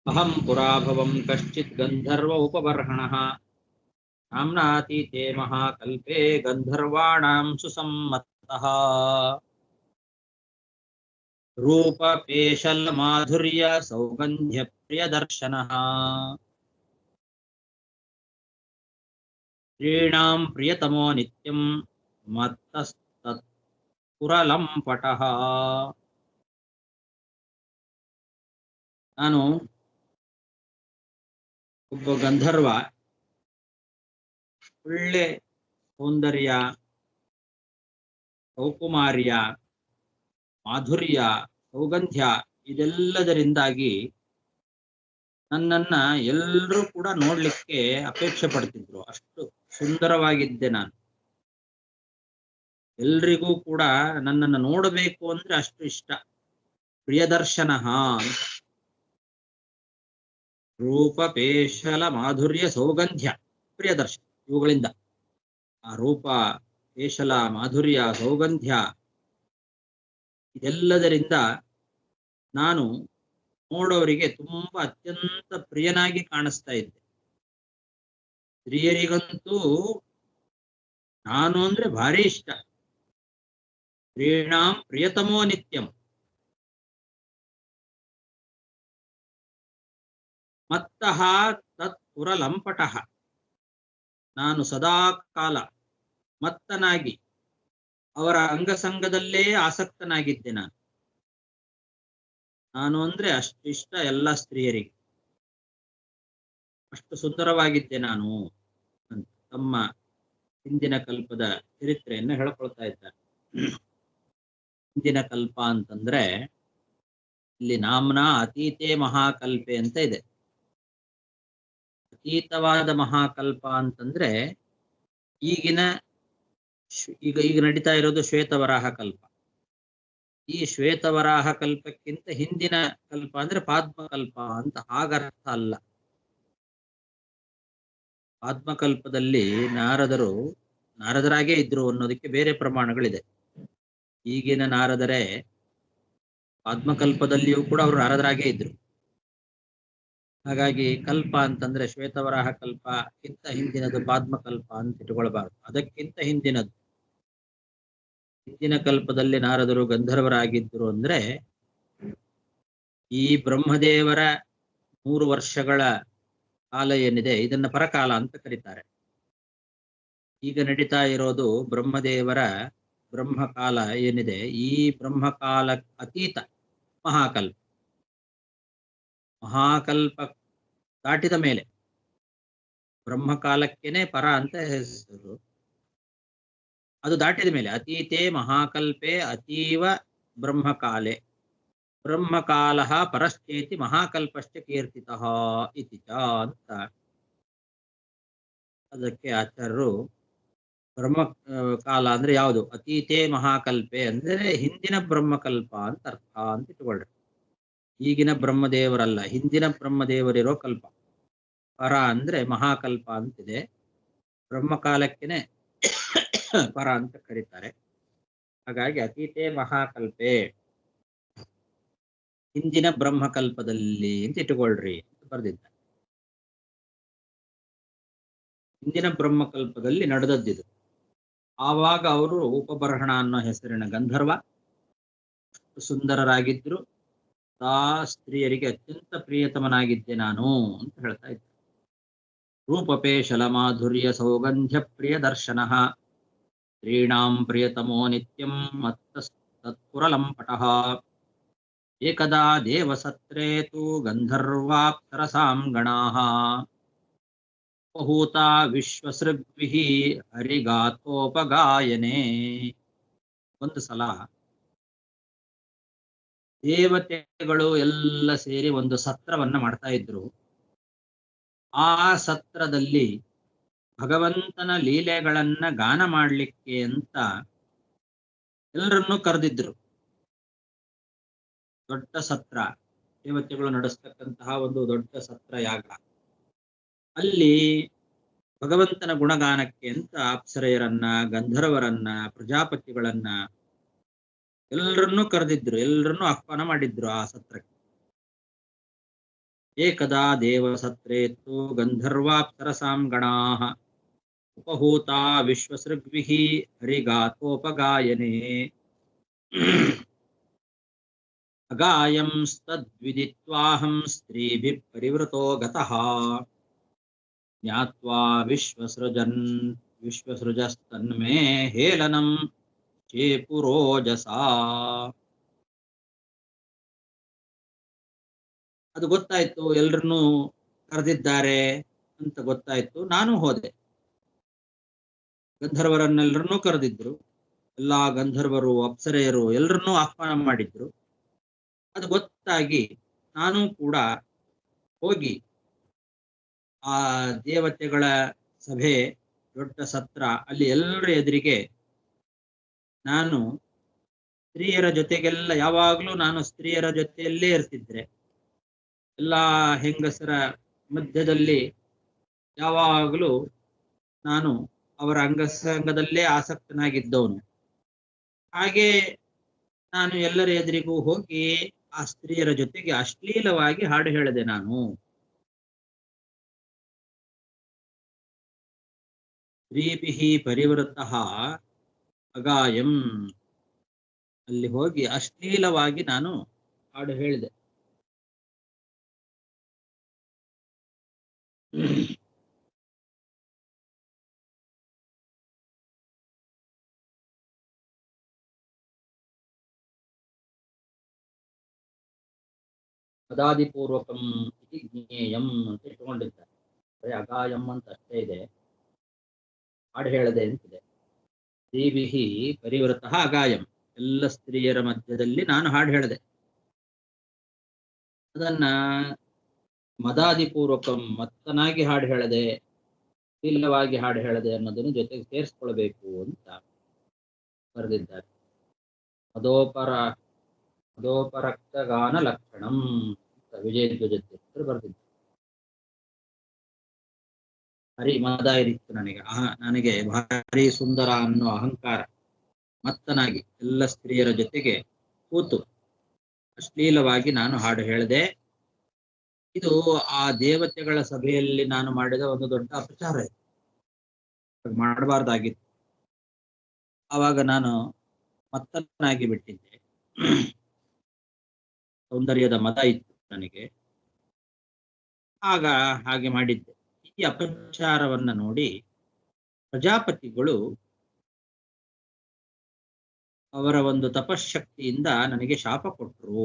ಅಹಂ ಪುರಾಭವಂ ಕಶ್ಚಿತ್ ಗಂಧರ್ವ ಉಪಬರ್ಹಣಃ ನಾಮ್ನಾತೀತೆ ಮಹಾಕಲ್ಪೆ ಗಂಧರ್ವಾಣಾಂ ಸುಸಮ್ಮತಃ. ರೂಪ ಪೇಶಲ ಮಾಧುರ್ಯ ಸೌಗಂಧ್ಯ ಪ್ರಿಯದರ್ಶನಃ ಸ್ತ್ರೀಣಾಂ ಪ್ರಿಯತಮೋ ನಿತ್ಯಂ ಮತ್ತಸ್ತತ್ಪುರಲಂಪಟಃ. ನಾನು ಒಬ್ಬ ಗಂಧರ್ವ, ಒಳ್ಳೆ ಸೌಂದರ್ಯ, ಸೌಕುಮಾರ್ಯ, ಮಾಧುರ್ಯ, ಸೌಗಂಧ್ಯ ಇದೆಲ್ಲದರಿಂದಾಗಿ ನನ್ನನ್ನ ಎಲ್ಲರೂ ಕೂಡ ನೋಡ್ಲಿಕ್ಕೆ ಅಪೇಕ್ಷೆ ಪಡ್ತಿದ್ರು. ಅಷ್ಟು ಸುಂದರವಾಗಿದ್ದೆ ನಾನು. ಎಲ್ರಿಗೂ ಕೂಡ ನನ್ನನ್ನು ನೋಡಬೇಕು ಅಂದ್ರೆ ಅಷ್ಟು ಇಷ್ಟ. ಪ್ರಿಯದರ್ಶನ, ರೂಪ ಪೇಶಲ ಮಾಧುರ್ಯ ಸೌಗಂಧ್ಯ ಪ್ರಿಯದರ್ಶನ, ಇವುಗಳಿಂದ ಆ ರೂಪ ಪೇಶಲ ಮಾಧುರ್ಯ ಸೌಗಂಧ್ಯ ಇದೆಲ್ಲದರಿಂದ ನಾನು ನೋಡೋರಿಗೆ ತುಂಬಾ ಅತ್ಯಂತ ಪ್ರಿಯನಾಗಿ ಕಾಣಿಸ್ತಾ ಇದ್ದೆ. ಸ್ತ್ರೀಯರಿಗಂತೂ ನಾನು ಅಂದ್ರೆ ಭಾರಿ ಇಷ್ಟ. ಸ್ತ್ರೀಣಾಂ ಪ್ರಿಯತಮೋ ನಿತ್ಯಂ. ಮತ್ತಃ ತತ್ ಪುರಲಂಪಟಃ. ನಾನು ಸದಾ ಕಾಲ ಮತ್ತನಾಗಿ ಅವರ ಅಂಗಸಂಗದಲ್ಲೇ ಆಸಕ್ತನಾಗಿದ್ದೆ. ನಾನು ಅಂದ್ರೆ ಅಷ್ಟಿಷ್ಟ ಎಲ್ಲ ಸ್ತ್ರೀಯರಿಗೆ, ಅಷ್ಟು ಸುಂದರವಾಗಿದ್ದೆ ನಾನು ಅಂತ ತಮ್ಮ ಹಿಂದಿನ ಕಲ್ಪದ ಚರಿತ್ರೆಯನ್ನು ಹೇಳ್ಕೊಳ್ತಾ ಇದ್ದಾರೆ. ಹಿಂದಿನ ಕಲ್ಪ ಅಂತಂದ್ರೆ ಇಲ್ಲಿ ನಾಮ್ನ ಅತೀತೆ ಮಹಾಕಲ್ಪೆ ಅಂತ ಇದೆ. ಅತೀತವಾದ ಮಹಾಕಲ್ಪ ಅಂತಂದ್ರೆ ಈಗ ನಡೀತಾ ಇರೋದು ಶ್ವೇತವರಾಹ ಕಲ್ಪ. ಈ ಶ್ವೇತವರಾಹ ಕಲ್ಪಕ್ಕಿಂತ ಹಿಂದಿನ ಕಲ್ಪ ಅಂದ್ರೆ ಪಾದ್ಮಕಲ್ಪ ಅಂತ ಹಾಗರ್ಥ ಅಲ್ಲ. ಪಾದ್ಮಕಲ್ಪದಲ್ಲಿ ನಾರದರಾಗೇ ಇದ್ರು ಅನ್ನೋದಕ್ಕೆ ಬೇರೆ ಪ್ರಮಾಣಗಳಿದೆ. ಈಗಿನ ನಾರದರೇ ಪಾದ್ಮಕಲ್ಪದಲ್ಲಿಯೂ ಕೂಡ ಅವರು ನಾರದರಾಗೇ ಇದ್ರು. ಹಾಗಾಗಿ ಕಲ್ಪ ಅಂತಂದ್ರೆ ಶ್ವೇತವರಾಹ ಕಲ್ಪಕ್ಕಿಂತ ಹಿಂದಿನದು ಪಾದ್ಮಕಲ್ಪ ಅಂತ ಇಟ್ಕೊಳ್ಬಾರ್ದು. ಅದಕ್ಕಿಂತ ಹಿಂದಿನ ಕಲ್ಪದಲ್ಲಿ ನಾರದರು ಗಂಧರ್ವರಾಗಿದ್ರು ಅಂದ್ರೆ ಈ ಬ್ರಹ್ಮದೇವರ 3 ವರ್ಷಗಳ ಕಾಲ ಏನಿದೆ ಇದನ್ನ ಪರಕಾಲ ಅಂತ ಕರೀತಾರೆ. ಈಗ ನಡೀತಾ ಇರೋದು ಬ್ರಹ್ಮದೇವರ ಬ್ರಹ್ಮಕಾಲ ಏನಿದೆ, ಈ ಬ್ರಹ್ಮಕಾಲ ಅತೀತ ಮಹಾಕಲ್ಪ ದಾಟಿದ ಮೇಲೆ ಬ್ರಹ್ಮಕಾಲಕ್ಕೇನೆ ಪರ ಅಂತ ಹೆಸರು. ಅದು ದಾಟಿದ ಮೇಲೆ ಅತೀತೆ ಮಹಾಕಲ್ಪೆ ಅತೀವ ಬ್ರಹ್ಮಕಾಲೆ ಬ್ರಹ್ಮಕಾಲ ಪರಶ್ಚೇತಿ ಮಹಾಕಲ್ಪಶ್ಚ ಕೀರ್ತಿತಃ ಇತಿ ಚ ಅಂತ ಅದಕ್ಕೆ ಆಚಾರ್ಯರು ಬ್ರಹ್ಮಕಾಲ ಅಂದ್ರೆ ಯಾವುದು, ಅತೀತೆ ಮಹಾಕಲ್ಪೆ ಅಂದ್ರೆ ಹಿಂದಿನ ಬ್ರಹ್ಮಕಲ್ಪ ಅಂತ ಅರ್ಥ ಅಂತ ಇಟ್ಕೊಳ್ರಿ. ಈಗಿನ ಬ್ರಹ್ಮದೇವರಲ್ಲ, ಹಿಂದಿನ ಬ್ರಹ್ಮದೇವರಿರೋ ಕಲ್ಪ. ಪರ ಅಂದ್ರೆ ಮಹಾಕಲ್ಪ ಅಂತಿದೆ, ಬ್ರಹ್ಮಕಾಲಕ್ಕೇನೆ ಪರ ಅಂತ ಕರೀತಾರೆ. ಹಾಗಾಗಿ ಅತೀತೆ ಮಹಾಕಲ್ಪೆ ಹಿಂದಿನ ಬ್ರಹ್ಮಕಲ್ಪದಲ್ಲಿ ಅಂತ ಇಟ್ಟುಕೊಳ್ರಿ ಅಂತ ಬರೆದಿದ್ದಾರೆ. ಹಿಂದಿನ ಬ್ರಹ್ಮಕಲ್ಪದಲ್ಲಿ ನಡೆದದ್ದಿದು. ಆವಾಗ ಅವರು ಉಪಬರ್ಹಣ ಅನ್ನೋ ಹೆಸರಿನ ಗಂಧರ್ವ, ಸುಂದರರಾಗಿದ್ರು. ಸ್ತ್ರೀಯರಿಗೆ ಅತ್ಯಂತ ಪ್ರಿಯತಮನಾಗಿದ್ದೆ ನಾನು ಅಂತ ಹೇಳ್ತಾ ಇದ್ದಾರೆ. ರೂಪಪೇಶಲ ಮಾಧುರ್ಯ ಸೌಗಂಧ್ಯ ಪ್ರಿಯ ದರ್ಶನ ಸ್ತ್ರೀಣಾಂ ಪ್ರಿಯತಮೋ ನಿತ್ಯಂ ಮತ್ತಸ್ತತ್ಪುರಲಂಪಟಃ ಏಕದಾ ದೇವಸತ್ರೇ ತು ಗಂಧರ್ವಾಪ್ಸರಸಾಂ ಗಣಾಃ ಉಪಹೂತಾ ವಿಶ್ವಸೃಗ್ಭಿಃ ಹರಿಗಾಥೋಪಗಾಯನೆ. ಒಂದು ಸಲ ದೇವತೆಗಳು ಎಲ್ಲ ಸೇರಿ ಒಂದು ಸತ್ರವನ್ನ ಮಾಡ್ತಾ ಇದ್ರು. ಆ ಸತ್ರದಲ್ಲಿ ಭಗವಂತನ ಲೀಲೆಗಳನ್ನ ಗಾನ ಮಾಡ್ಲಿಕ್ಕೆ ಅಂತ ಎಲ್ಲರನ್ನೂ ಕರೆದಿದ್ರು. ದೊಡ್ಡ ಸತ್ರ, ದೇವತೆಗಳು ನಡೆಸ್ತಕ್ಕಂತಹ ಒಂದು ದೊಡ್ಡ ಸತ್ರ ಯಾಗ. ಅಲ್ಲಿ ಭಗವಂತನ ಗುಣಗಾನಕ್ಕೆ ಅಂತ ಅಪ್ಸರೆಯರನ್ನ, ಗಂಧರ್ವರನ್ನ, ಪ್ರಜಾಪತಿಗಳನ್ನ ಎಲ್ಲರನ್ನೂ ಕರೆದಿದ್ರು, ಎಲ್ಲರನ್ನೂ ಆಹ್ವಾನ ಮಾಡಿದ್ರು ಆ ಸತ್ರಕ್ಕೆ. ಏಕದಾ ದೇವ ಸತ್ರೇತು ಗಂಧರ್ವಾಪ್ಸರಸಾಂ ಗಣಾಃ ಉಪಹೂತಾ ವಿಶ್ವಸೃಗ್ಭಿಃ ಹರಿಗಾಥೋಪಗಾಯನೆ ಅಗಾಯಂಸ್ತದ್ವಿದಿತ್ವಾಹಂ ಸ್ತ್ರೀಭಿಃ ಪರಿವೃತೋ ಗತಃ ಜ್ಞಾತ್ವಾ ವಿಶ್ವಸೃಜಸ್ತನ್ಮೇ ಹೇಲನಂ ಚೇಪುರೋಜಸಾ. ಅದು ಗೊತ್ತಾಯ್ತು, ಎಲ್ರನ್ನೂ ಕರೆದಿದ್ದಾರೆ ಅಂತ ಗೊತ್ತಾಯ್ತು. ನಾನು ಹೋದೆ. ಗಂಧರ್ವರನ್ನೆಲ್ಲರನ್ನೂ ಕರೆದಿದ್ರು, ಎಲ್ಲಾ ಗಂಧರ್ವರು ಅಪ್ಸರೆಯರು ಎಲ್ಲರನ್ನೂ ಆಹ್ವಾನ ಮಾಡಿದ್ರು. ಅದು ಗೊತ್ತಾಗಿ ನಾನು ಕೂಡ ಹೋಗಿ ಆ ದೇವತೆಗಳ ಸಭೆ, ದೊಡ್ಡ ಸತ್ರ, ಅಲ್ಲಿ ಎಲ್ಲರ ಎದುರಿಗೆ ನಾನು ಸ್ತ್ರೀಯರ ಜೊತೆಗೆಲ್ಲ, ಯಾವಾಗ್ಲೂ ನಾನು ಸ್ತ್ರೀಯರ ಜೊತೆಯಲ್ಲೇ ಇರ್ತಿದ್ರೆ, ಎಲ್ಲಾ ಹೆಂಗಸರ ಮಧ್ಯದಲ್ಲಿ ಯಾವಾಗಲೂ ನಾನು ಅವರ ಅಂಗಸಂಗದಲ್ಲೇ ಆಸಕ್ತನಾಗಿದ್ದವನು. ಹಾಗೆ ನಾನು ಎಲ್ಲರ ಎದುರಿಗೂ ಹೋಗಿ ಆ ಸ್ತ್ರೀಯರ ಜೊತೆಗೆ ಅಶ್ಲೀಲವಾಗಿ ಹಾಡು ಹೇಳಿದೆ ನಾನು. ಸ್ತ್ರೀಭಿಃ ಪರಿವೃತಃ ಅಗಾಯಂ, ಅಲ್ಲಿ ಹೋಗಿ ಅಶ್ಲೀಲವಾಗಿ ನಾನು ಹಾಡು ಹೇಳಿದೆ. ಪದಾದಿಪೂರ್ವಕಂ ಇತಿ ಜ್ಞೇಯಂ ಅಂತ ಇಟ್ಕೊಂಡಿದ್ದಾರೆ. ಬರೀ ಅಗಾಯಂ ಅಂತ ಅಷ್ಟೇ ಇದೆ, ಹಾಡು ಹೇಳದೆ ಅಂತಿದೆ. ಸ್ತ್ರೀಭಿಃ ಪರಿವೃತಃ ಅಗಾಯಂ, ಎಲ್ಲ ಸ್ತ್ರೀಯರ ಮಧ್ಯದಲ್ಲಿ ನಾನು ಹಾಡು ಹೇಳಿದೆ. ಅದನ್ನ ಮದಾದಿಪೂರ್ವಕಂ, ಮತ್ತನಾಗಿ ಹಾಡು ಹೇಳದೆ, ಶೀಲವಾಗಿ ಹಾಡು ಹೇಳದೆ ಅನ್ನೋದನ್ನು ಜೊತೆಗೆ ಸೇರಿಸ್ಕೊಳ್ಬೇಕು ಅಂತ ಬರೆದಿದ್ದಾರೆ. ಮದೋಪರಕ್ತಗಾನ ಲಕ್ಷಣಂ ಅಂತ ವಿಜಯಧ್ವಜ ತೀರ್ಥರು ಬರೆದಿದ್ದಾರೆ. ಹರಿ ಮದ ಇರಿತ್ತು ನನಗೆ, ನನಗೆ ಭಾರಿ ಸುಂದರ ಅನ್ನೋ ಅಹಂಕಾರ, ಮತ್ತನಾಗಿ ಎಲ್ಲ ಸ್ತ್ರೀಯರ ಜೊತೆಗೆ ಕೂತು ಅಶ್ಲೀಲವಾಗಿ ನಾನು ಹಾಡು ಹೇಳಿದೆ. ಇದು ಆ ದೇವತೆಗಳ ಸಭೆಯಲ್ಲಿ ನಾನು ಮಾಡಿದ ಒಂದು ದೊಡ್ಡ ಅಪಚಾರ. ಮಾಡಬಾರ್ದಾಗಿತ್ತು. ಆವಾಗ ನಾನು ಮತ್ತನಾಗಿ ಬಿಟ್ಟಿದ್ದೆ. ಸೌಂದರ್ಯದ ಮದ ಇತ್ತು ನನಗೆ, ಆಗ ಹಾಗೆ ಮಾಡಿದ್ದೆ. ಈ ಅಪಚಾರವನ್ನ ನೋಡಿ ಪ್ರಜಾಪತಿಗಳು ಅವರ ಒಂದು ತಪಶಕ್ತಿಯಿಂದ ನನಗೆ ಶಾಪ ಕೊಟ್ಟರು.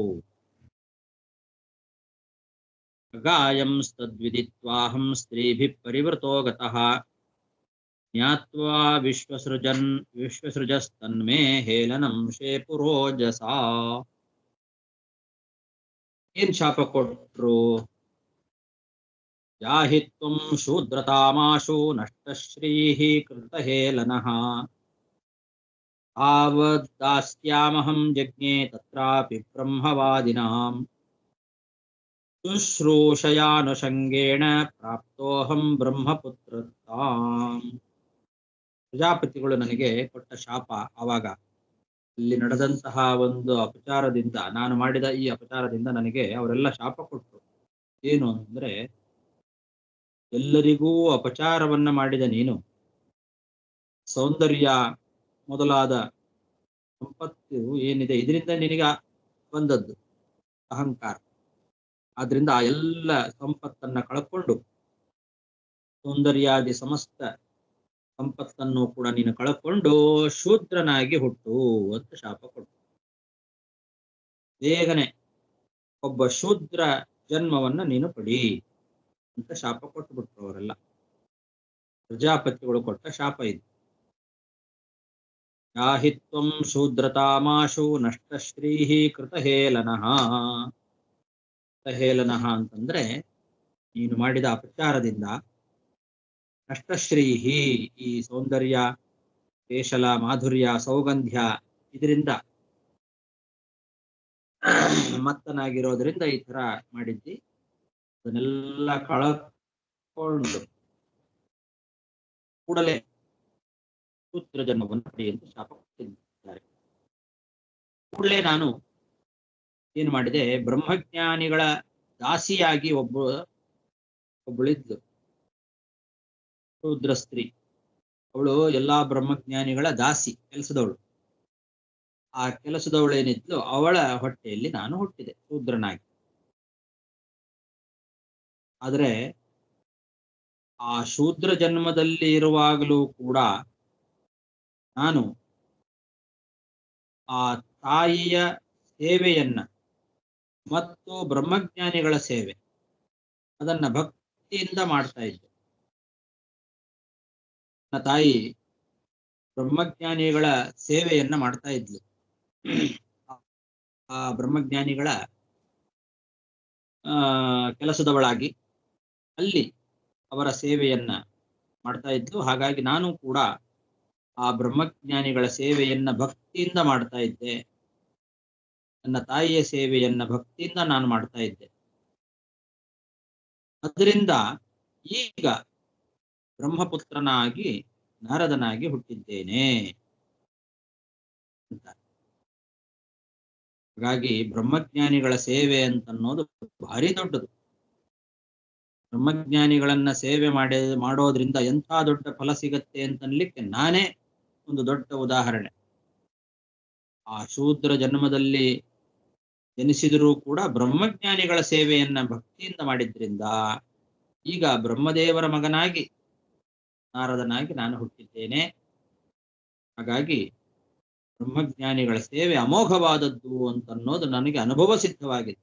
ಅಗಾಯಂ ತದ್ವಿದಿತ್ವಾಹಂ ಸ್ತ್ರೀಭಿಃ ಪರಿವೃತೋ ಗತಃ ಜ್ಞಾತ್ವಾ ವಿಶ್ವಸೃಜಸ್ತನ್ಮೇ ಹೇಲನಂ ಶೇಪುರೋಜಸಾ. ಏನ್ ಶಾಪ ಕೊಟ್ರು? ಯಾಹಿ ತ್ವಂ ಶೂದ್ರತಾಮಾಶು ನಷ್ಟಶ್ರೀಃ ಕೃತಹೇಲನಃ ತಾವದ್ದಾಸ್ಯಾಮಹಂ ಯಜ್ಞೆ ತತ್ರಾಪಿ ಬ್ರಹ್ಮವಾದಿನಾಂ ಶುಶ್ರೂಷಯಾನುಷಂಗೇಣ ಪ್ರಾಪ್ತೋಹಂ ಬ್ರಹ್ಮಪುತ್ರತಾಂ. ಪ್ರಜಾಪತಿಗಳು ನನಗೆ ಕೊಟ್ಟ ಶಾಪ. ಆವಾಗ ಇಲ್ಲಿ ನಡೆದಂತಹ ಒಂದು ಅಪಚಾರದಿಂದ, ನಾನು ಮಾಡಿದ ಈ ಅಪಚಾರದಿಂದ ನನಗೆ ಅವರೆಲ್ಲ ಶಾಪ ಕೊಟ್ಟರು. ಏನು ಅಂದ್ರೆ, ಎಲ್ಲರಿಗೂ ಅಪಚಾರವನ್ನ ಮಾಡಿದ ನೀನು, ಸೌಂದರ್ಯ ಮೊದಲಾದ ಸಂಪತ್ತು ಏನಿದೆ ಇದರಿಂದ ನಿನಗೆ ಬಂದದ್ದು ಅಹಂಕಾರ. ಆದ್ರಿಂದ ಆ ಎಲ್ಲ ಸಂಪತ್ತನ್ನ ಕಳ್ಕೊಂಡು, ಸೌಂದರ್ಯಾದಿ ಸಮಸ್ತ ಸಂಪತ್ತನ್ನು ಕೂಡ ನೀನು ಕಳ್ಕೊಂಡು ಶೂದ್ರನಾಗಿ ಹುಟ್ಟು ಅಂತ ಶಾಪ ಕೊಟ್ಟು, ಬೇಗನೆ ಒಬ್ಬ ಶೂದ್ರ ಜನ್ಮವನ್ನ ನೀನು ಪಡಿ ಅಂತ ಶಾಪ ಕೊಟ್ಟುಬಿಟ್ರು ಅವರೆಲ್ಲ. ಪ್ರಜಾಪತಿಗಳು ಕೊಟ್ಟ ಶಾಪ ಇದು. ಯಾಹಿ ತ್ವಂ ಶೂದ್ರತಾಮಾಶು ನಷ್ಟಶ್ರೀಃ ಕೃತಹೇಲನಃ. ಕೃತಹೇಲನಃ ಅಂತಂದ್ರೆ ನೀನು ಮಾಡಿದ ಅಪಚಾರದಿಂದ, ನಷ್ಟಶ್ರೀಹಿ ಈ ಸೌಂದರ್ಯ, ಕೇಶಲ, ಮಾಧುರ್ಯ, ಸೌಗಂಧ್ಯ ಇದರಿಂದ ಮತ್ತನಾಗಿರೋದ್ರಿಂದ ಈ ತರ ಮಾಡಿದ್ದಿ. ಅದನ್ನೆಲ್ಲ ಕಳಕೊಂಡು ಕೂಡಲೇ ಶೂದ್ರ ಜನ್ಮವನ್ನು ಪಡಿ ಅಂತ ಶಾಪ ಕೊಟ್ಟಿದ್ದಾರೆ. ಕೂಡಲೇ ನಾನು ಏನ್ ಮಾಡಿದೆ, ಬ್ರಹ್ಮಜ್ಞಾನಿಗಳ ದಾಸಿಯಾಗಿ ಒಬ್ಬಳಿದ್ಲು ಶೂದ್ರ ಸ್ತ್ರೀ. ಅವಳು ಎಲ್ಲಾ ಬ್ರಹ್ಮಜ್ಞಾನಿಗಳ ದಾಸಿ, ಕೆಲಸದವಳು. ಆ ಕೆಲಸದವಳೇನಿದ್ಲು ಅವಳ ಹೊಟ್ಟೆಯಲ್ಲಿ ನಾನು ಹುಟ್ಟಿದೆ ಶೂದ್ರನಾಗಿ. ಆದ್ರೆ ಆ ಶೂದ್ರ ಜನ್ಮದಲ್ಲಿ ಇರುವಾಗಲೂ ಕೂಡ ನಾನು ಆ ತಾಯಿಯ ಸೇವೆಯನ್ನ ಮತ್ತು ಬ್ರಹ್ಮಜ್ಞಾನಿಗಳ ಸೇವೆ ಅದನ್ನ ಭಕ್ತಿಯಿಂದ ಮಾಡ್ತಾ ಇದ್ದೆ. ನನ್ನ ತಾಯಿ ಬ್ರಹ್ಮಜ್ಞಾನಿಗಳ ಸೇವೆಯನ್ನ ಮಾಡ್ತಾ ಇದ್ಲು. ಆ ಬ್ರಹ್ಮಜ್ಞಾನಿಗಳ ಕೆಲಸದವಳಾಗಿ ಅಲ್ಲಿ ಅವರ ಸೇವೆಯನ್ನ ಮಾಡ್ತಾ ಇದ್ಲು. ಹಾಗಾಗಿ ನಾನು ಕೂಡ ಆ ಬ್ರಹ್ಮಜ್ಞಾನಿಗಳ ಸೇವೆಯನ್ನ ಭಕ್ತಿಯಿಂದ ಮಾಡ್ತಾ ಇದ್ದೆ. ನನ್ನ ತಾಯಿಯ ಸೇವೆಯನ್ನ ಭಕ್ತಿಯಿಂದ ನಾನು ಮಾಡ್ತಾ ಇದ್ದೆ. ಅದರಿಂದ ಈಗ ಬ್ರಹ್ಮಪುತ್ರನಾಗಿ ನಾರದನಾಗಿ ಹುಟ್ಟಿದ್ದೇನೆ ಅಂತ. ಹಾಗಾಗಿ ಬ್ರಹ್ಮಜ್ಞಾನಿಗಳ ಸೇವೆ ಅಂತನ್ನೋದು ಭಾರಿ ದೊಡ್ಡದು. ಬ್ರಹ್ಮಜ್ಞಾನಿಗಳನ್ನ ಸೇವೆ ಮಾಡೋದ್ರಿಂದ ಎಂಥ ದೊಡ್ಡ ಫಲ ಸಿಗತ್ತೆ ಅಂತನ್ಲಿಕ್ಕೆ ನಾನೇ ಒಂದು ದೊಡ್ಡ ಉದಾಹರಣೆ. ಆ ಶೂದ್ರ ಜನ್ಮದಲ್ಲಿ ಜನಿಸಿದರೂ ಕೂಡ ಬ್ರಹ್ಮಜ್ಞಾನಿಗಳ ಸೇವೆಯನ್ನ ಭಕ್ತಿಯಿಂದ ಮಾಡಿದ್ರಿಂದ ಈಗ ಬ್ರಹ್ಮದೇವರ ಮಗನಾಗಿ ನಾರದನಾಗಿ ನಾನು ಹುಟ್ಟಿದ್ದೇನೆ. ಹಾಗಾಗಿ ಬ್ರಹ್ಮಜ್ಞಾನಿಗಳ ಸೇವೆ ಅಮೋಘವಾದದ್ದು ಅಂತನ್ನೋದು ನನಗೆ ಅನುಭವ ಸಿದ್ಧವಾಗಿದೆ.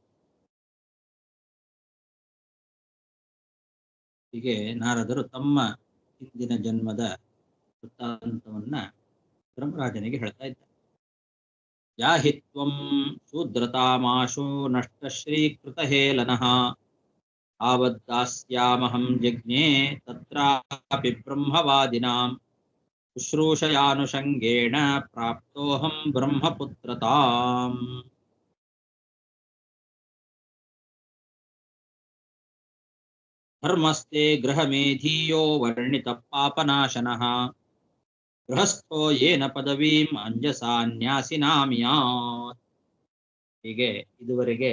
ಹೀಗೆ ನಾರದರು ತಮ್ಮ ಹಿಂದಿನ ಜನ್ಮದ ವೃತ್ತಾಂತವನ್ನ ಧರ್ಮರಾಜನಿಗೆ ಹೇಳ್ತಾ ಇದ್ದಾರೆ. ಯಾಹಿತ್ವಂ ಶೂದ್ರತಾಮಾಶು ನಷ್ಟಶ್ರೀಕೃತ ಹೇಲನಃ ಆವದ್ದಾಸ್ಯಾಮಹಂ ಯಜ್ಞೆ ತತ್ರಾಪಿ ಬ್ರಹ್ಮವಾದಿನಾಂ ಶುಶ್ರೂಷಯಾನುಷಂಗೇಣ ಪ್ರಾಪ್ತೋಹಂ ಬ್ರಹ್ಮಪುತ್ರತಾಂ. ಧರ್ಮಸ್ತೆ ಗೃಹಮೇಧೀಯೋ ವರ್ಣಿತ ಪಾಪನಾಶನಃ ಗೃಹಸ್ಥೋ ಯೇನ ಪದವೀಂ ಅಂಜಸಾ ನ್ಯಾಸಿನಾಮಿಯಾತ್. ಹೀಗೆ ಇದುವರೆಗೆ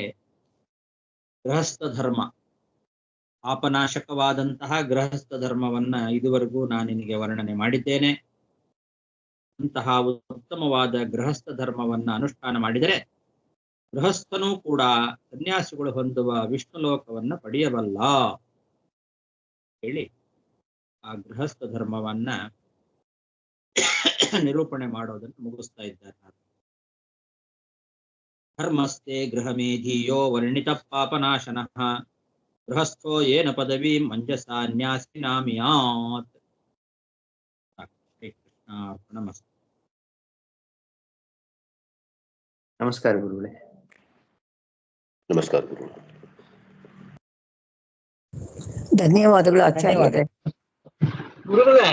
ಗೃಹಸ್ಥ ಧರ್ಮ, ಪಾಪನಾಶಕವಾದಂತಹ ಗೃಹಸ್ಥ ಧರ್ಮವನ್ನ ಇದುವರೆಗೂ ನಾನು ನಿನಗೆ ವರ್ಣನೆ ಮಾಡಿದ್ದೇನೆ. ಅಂತಹ ಉತ್ತಮವಾದ ಗೃಹಸ್ಥ ಧರ್ಮವನ್ನ ಅನುಷ್ಠಾನ ಮಾಡಿದರೆ ಗೃಹಸ್ಥನೂ ಕೂಡ ಸನ್ಯಾಸಿಗಳು ಹೊಂದುವ ವಿಷ್ಣು ಲೋಕವನ್ನ ಪಡೆಯಬಲ್ಲ ಹೇಳಿ ಆ ಗೃಹಸ್ಥ ಧರ್ಮವನ್ನ ನಿರೂಪಣೆ ಮಾಡೋದನ್ನು ಮುಗಿಸ್ತಾ ಇದ್ದಾರೆ. ಧರ್ಮಸ್ತೆ ಗೃಹಮೇಧೀಯೋ ವರ್ಣಿತ ಪಾಪನಾಶನಃ ಗೃಹಸ್ಥೋ ಯೇನ ಪದವೀಂ ಮಂಜಸಾ ನ್ಯಾಸಿನಾಮಿಯಾತ್. ಶ್ರೀಕೃಷ್ಣಾರ್ಪಣಮಸ್ತು. ನಮಸ್ಕಾರ ಗುರುಗಳೇ. ನಮಸ್ಕಾರ ಗುರು. ಧನ್ಯವಾದಗಳು ಆಚಾರ್ಯರೇ. ಗುರುಗಳೇ,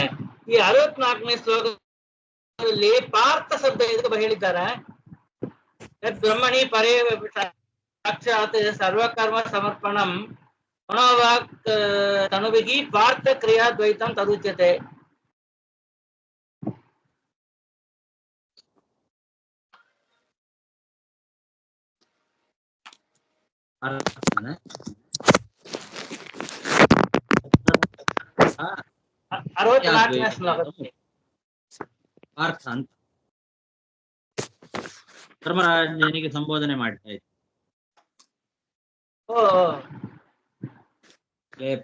ಈ 64ನೇ ಶ್ಲೋಕದಲ್ಲಿ ಪಾರ್ಥ ಶಬ್ದ ಎದಕ್ಕೆ ಹೇಳಿದ್ದಾರೆ? ಬ್ರಹ್ಮಣಿ ಪರೇ ಸಾಕ್ಷಾತ್ ಸರ್ವಕರ್ಮ ಸಮರ್ಪಣಂ ಮನೋವಾಕ್ ತನುವಿಹಿ ಪಾರ್ಥ ಕ್ರಿಯಾ ದ್ವೈತಂ ತದುಚ್ಯತೆ. ಪಾರ್ಥ ಅಂತ ಧರ್ಮರಾಜನಿಗೆ ಸಂಬೋಧನೆ ಮಾಡ್ತಾ ಇದ್ದ.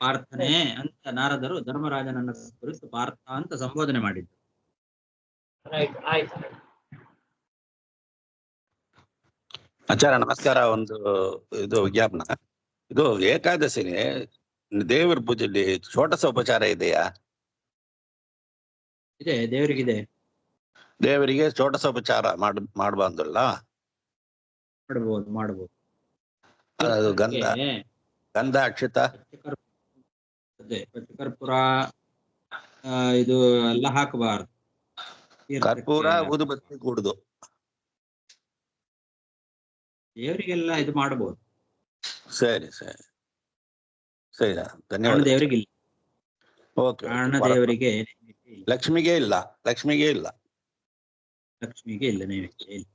ಪಾರ್ಥನೆ ಅಂತ ನಾರದರು ಧರ್ಮರಾಜನನ್ನ ಕುರಿತು ಪಾರ್ಥ ಅಂತ ಸಂಬೋಧನೆ ಮಾಡಿದ್ರು. ಆಚಾರ್ಯ ನಮಸ್ಕಾರ. ಒಂದು ಇದು ವಿಜ್ಞಾಪನ. ಇದು ಏಕಾದಶಿಗೆ ದೇವರ ಪೂಜೆಯಲ್ಲಿ ಷೋಡಶೋಪಚಾರ ಇದೆಯಾ? ಇದೆ, ದೇವರಿಗಿದೆ. ದೇವರಿಗೆ ಷೋಡಶೋಪಚಾರ ಮಾಡಬಾರ್ದಲ್ಲ? ಮಾಡಬಹುದು. ಅದು ಗಂಧ ಅಕ್ಷಿತ ಪಚ್ಚಕರ್ಪೂರ ಇದು ಎಲ್ಲ ಹಾಕಬಾರ್ದು. ಕರ್ಪೂರ ಊದುಬತ್ತಿ ಕೂಡುದು ದೇವರಿಗೆಲ್ಲ ಇದು ಮಾಡಬಹುದು. ಸರಿ ಸರಿ ಸರಿ, ಧನ್ಯವಾದ. ದೇವರಿಗಿಲ್ಲ, ಓಕೆ. ದೇವರಿಗೆ ಲಕ್ಷ್ಮಿಗೆ ಇಲ್ಲ, ಲಕ್ಷ್ಮಿಗೆ ಇಲ್ಲ, ಲಕ್ಷ್ಮಿಗೆ ಇಲ್ಲ, ನೈವೇದ್ಯ ಇಲ್ಲ.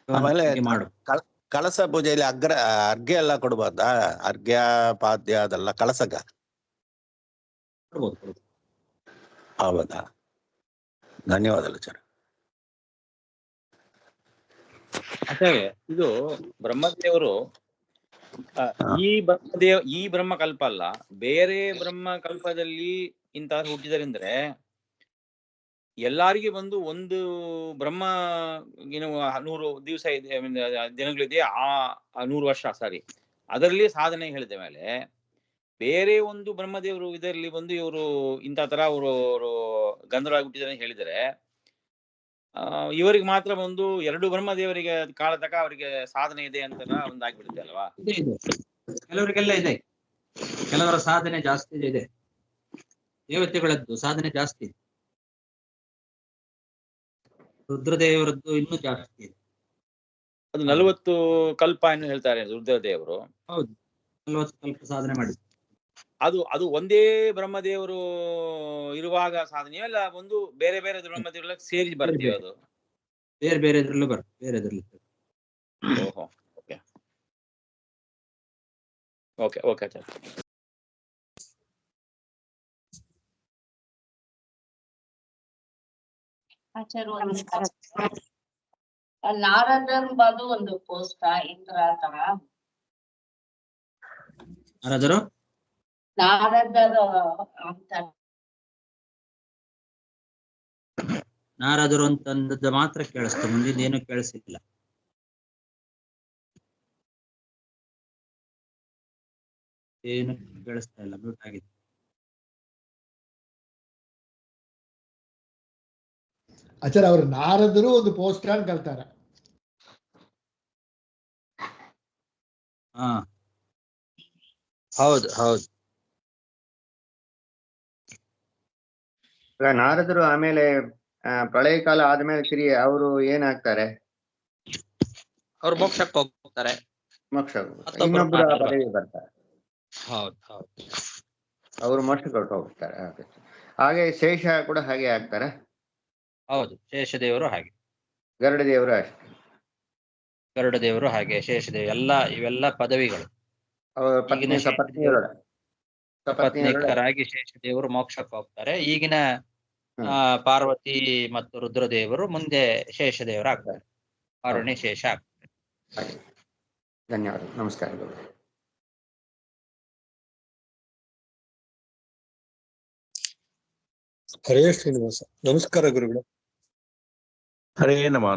ಆಮೇಲೆ ಕಳಸ ಪೂಜೆಯಲ್ಲಿ ಅರ್ಘ್ಯ ಎಲ್ಲ ಕೊಡ್ಬೋದಾ? ಅರ್ಘ್ಯ ಪಾದ್ಯ ಅದೆಲ್ಲ ಕಳಸಗ ಕೊಡ್ಬೋದು. ಹೌದಾ? ಧನ್ಯವಾದಗಳು ಸರ್. ಆಚಾರ್ಯ, ಇದು ಬ್ರಹ್ಮದೇವರು ಈ ಬ್ರಹ್ಮಕಲ್ಪ ಅಲ್ಲ, ಬೇರೆ ಬ್ರಹ್ಮಕಲ್ಪದಲ್ಲಿ ಇಂತಹ ಹುಟ್ಟಿದರೆಂದ್ರೆ ಎಲ್ಲಾರಿಗೆ ಬಂದು ಒಂದು ಬ್ರಹ್ಮ ಏನು 100 ದಿವಸ ಇದೆ, ದಿನಗಳಿದೆ, ಆ 100 ವರ್ಷ ಸಾರಿ ಅದರಲ್ಲಿ ಸಾಧನೆ ಹೇಳಿದ ಮೇಲೆ ಬೇರೆ ಒಂದು ಬ್ರಹ್ಮದೇವರು ಇದರಲ್ಲಿ ಬಂದು ಇವರು ಇಂಥ ತರ ಅವರು ಗಂಧರ್ವ ಹುಟ್ಟಿದರೆ ಹೇಳಿದರೆ ಇವರಿಗೆ ಮಾತ್ರ ಒಂದು 2 ಬ್ರಹ್ಮದೇವರಿಗೆ ಕಾಲ ತಕ ಅವರಿಗೆ ಸಾಧನೆ ಇದೆ ಅಂತ ಒಂದು ಆಗ್ಬಿಡುತ್ತೆ ಅಲ್ವಾ? ಕೆಲವರಿಗೆಲ್ಲ ಇದೆ, ಕೆಲವರ ಸಾಧನೆ ಜಾಸ್ತಿ ಇದೆ, ದೇವತೆಗಳದ್ದು ಸಾಧನೆ ಜಾಸ್ತಿ ಇದೆ, ರುದ್ರದೇವರದ್ದು ಇನ್ನೂ ಜಾಸ್ತಿ ಇದೆ. ಅದು 40 ಕಲ್ಪ ಏನು ಹೇಳ್ತಾರೆ ರುದ್ರದೇವರು. ಹೌದು, 40 ಕಲ್ಪ ಸಾಧನೆ ಮಾಡಿದ್ರು. ಅದು ಒಂದೇ ಬ್ರಹ್ಮದೇವರು ಇರುವಾಗ ಸಾಧನೆಯೋ ಅಲ್ಲ ಬೇರೆ ಬೇರೆ ಬ್ರಹ್ಮದೇವರೆಲ್ಲ ಸೇರಿ ಬರ್ತೀವಿ? ಅದು ಬೇರೆ ಬೇರೆ ಇದ್ರಲ್ಲೂ ಬರ್ತದೆ, ಬೇರೆ ಇದ್ರಲ್ಲಿ ಓಹೋ, ಓಕೆ ಓಕೆ ಓಕೆ ಆಚಾರ್ಯ. ನಮಸ್ಕಾರ. ನಾರದಂಬದು ಒಂದು ಪೋಸ್ಟ್ ಇಂದ್ರ ತರ ಯಾರಾದರೂ ನಾರದರು ಅಂತ ಯಾರಾದರೂ ಅಂತಂದದ್ದು ಮಾತ್ರ ಕೇಳಿಸ್ತು, ಮುಂದಿನ ಏನು ಕೇಳಿಸಿಲ್ಲ. ಏನು ಕೇಳಿಸ್ತಾ ಇಲ್ಲ, ಮ್ಯೂಟ್ ಆಗಿದೆ. ಆಚಾರ್ಯ ಅವರು ನಾರದರು ಒಂದು ಪೋಸ್ಟ್ ಕಾರ್ಡ್ ಕಲ್ತಾರೆ. ಹಾ ಹೌದು ಹೌದು. ಈಗ ನಾರದರು ಆಮೇಲೆ ಪ್ರಳಯ ಕಾಲ ಆದ್ಮೇಲೆ ಅವರು ಏನಾಗ್ತಾರೆ? ಅವ್ರು ಮೋಕ್ಷಕ್ಕೆ ಹೋಗ್ತಾರೆ. ಮೋಕ್ಷ. ಮತ್ತೊಬ್ರು ಇನ್ನೊಬ್ಬರು ನಾರದರು ಪದವಿ ಬರ್ತಾರೆ. ಹೌದು ಹೌದು. ಅವರು ಮೋಕ್ಷಕ್ಕೆ ಹೊರಟು ಹೋಗ್ತಾರೆ. ಹಾಗೆ ಶೇಷ ಕೂಡ ಹಾಗೆ ಆಗ್ತಾರೆ. ಹೌದು, ಶೇಷದೇವರು ಹಾಗೆ, ಗರುಡ ದೇವರು ಅಷ್ಟೇ. ಗರುಡ ದೇವರು ಹಾಗೆ, ಶೇಷದೇವ ಎಲ್ಲ ಇವೆಲ್ಲ ಪದವಿಗಳು. ಅವರ ಈಗಿನ ಪತ್ನಿ ಸಪತ್ನಿಯರೊಡ ಪತ್ನಿಕರಾಗಿ ಶೇಷದೇವರು ಮೋಕ್ಷಕ್ಕೆ ಹೋಗ್ತಾರೆ. ಈಗಿನ ಪಾರ್ವತಿ ಮತ್ತು ರುದ್ರದೇವರು ಮುಂದೆ ಶೇಷದೇವರು ಆಗ್ತಾರೆ, ಅರುಣಿ ಶೇಷ ಆಗ್ತಾರೆ. ಹಾಗೆ. ಧನ್ಯವಾದ, ನಮಸ್ಕಾರಗಳು. ಹರೇ ಶ್ರೀನಿವಾಸ. ನಮಸ್ಕಾರ ಗುರುಗಳು. ಹರೇ ನಮಃ.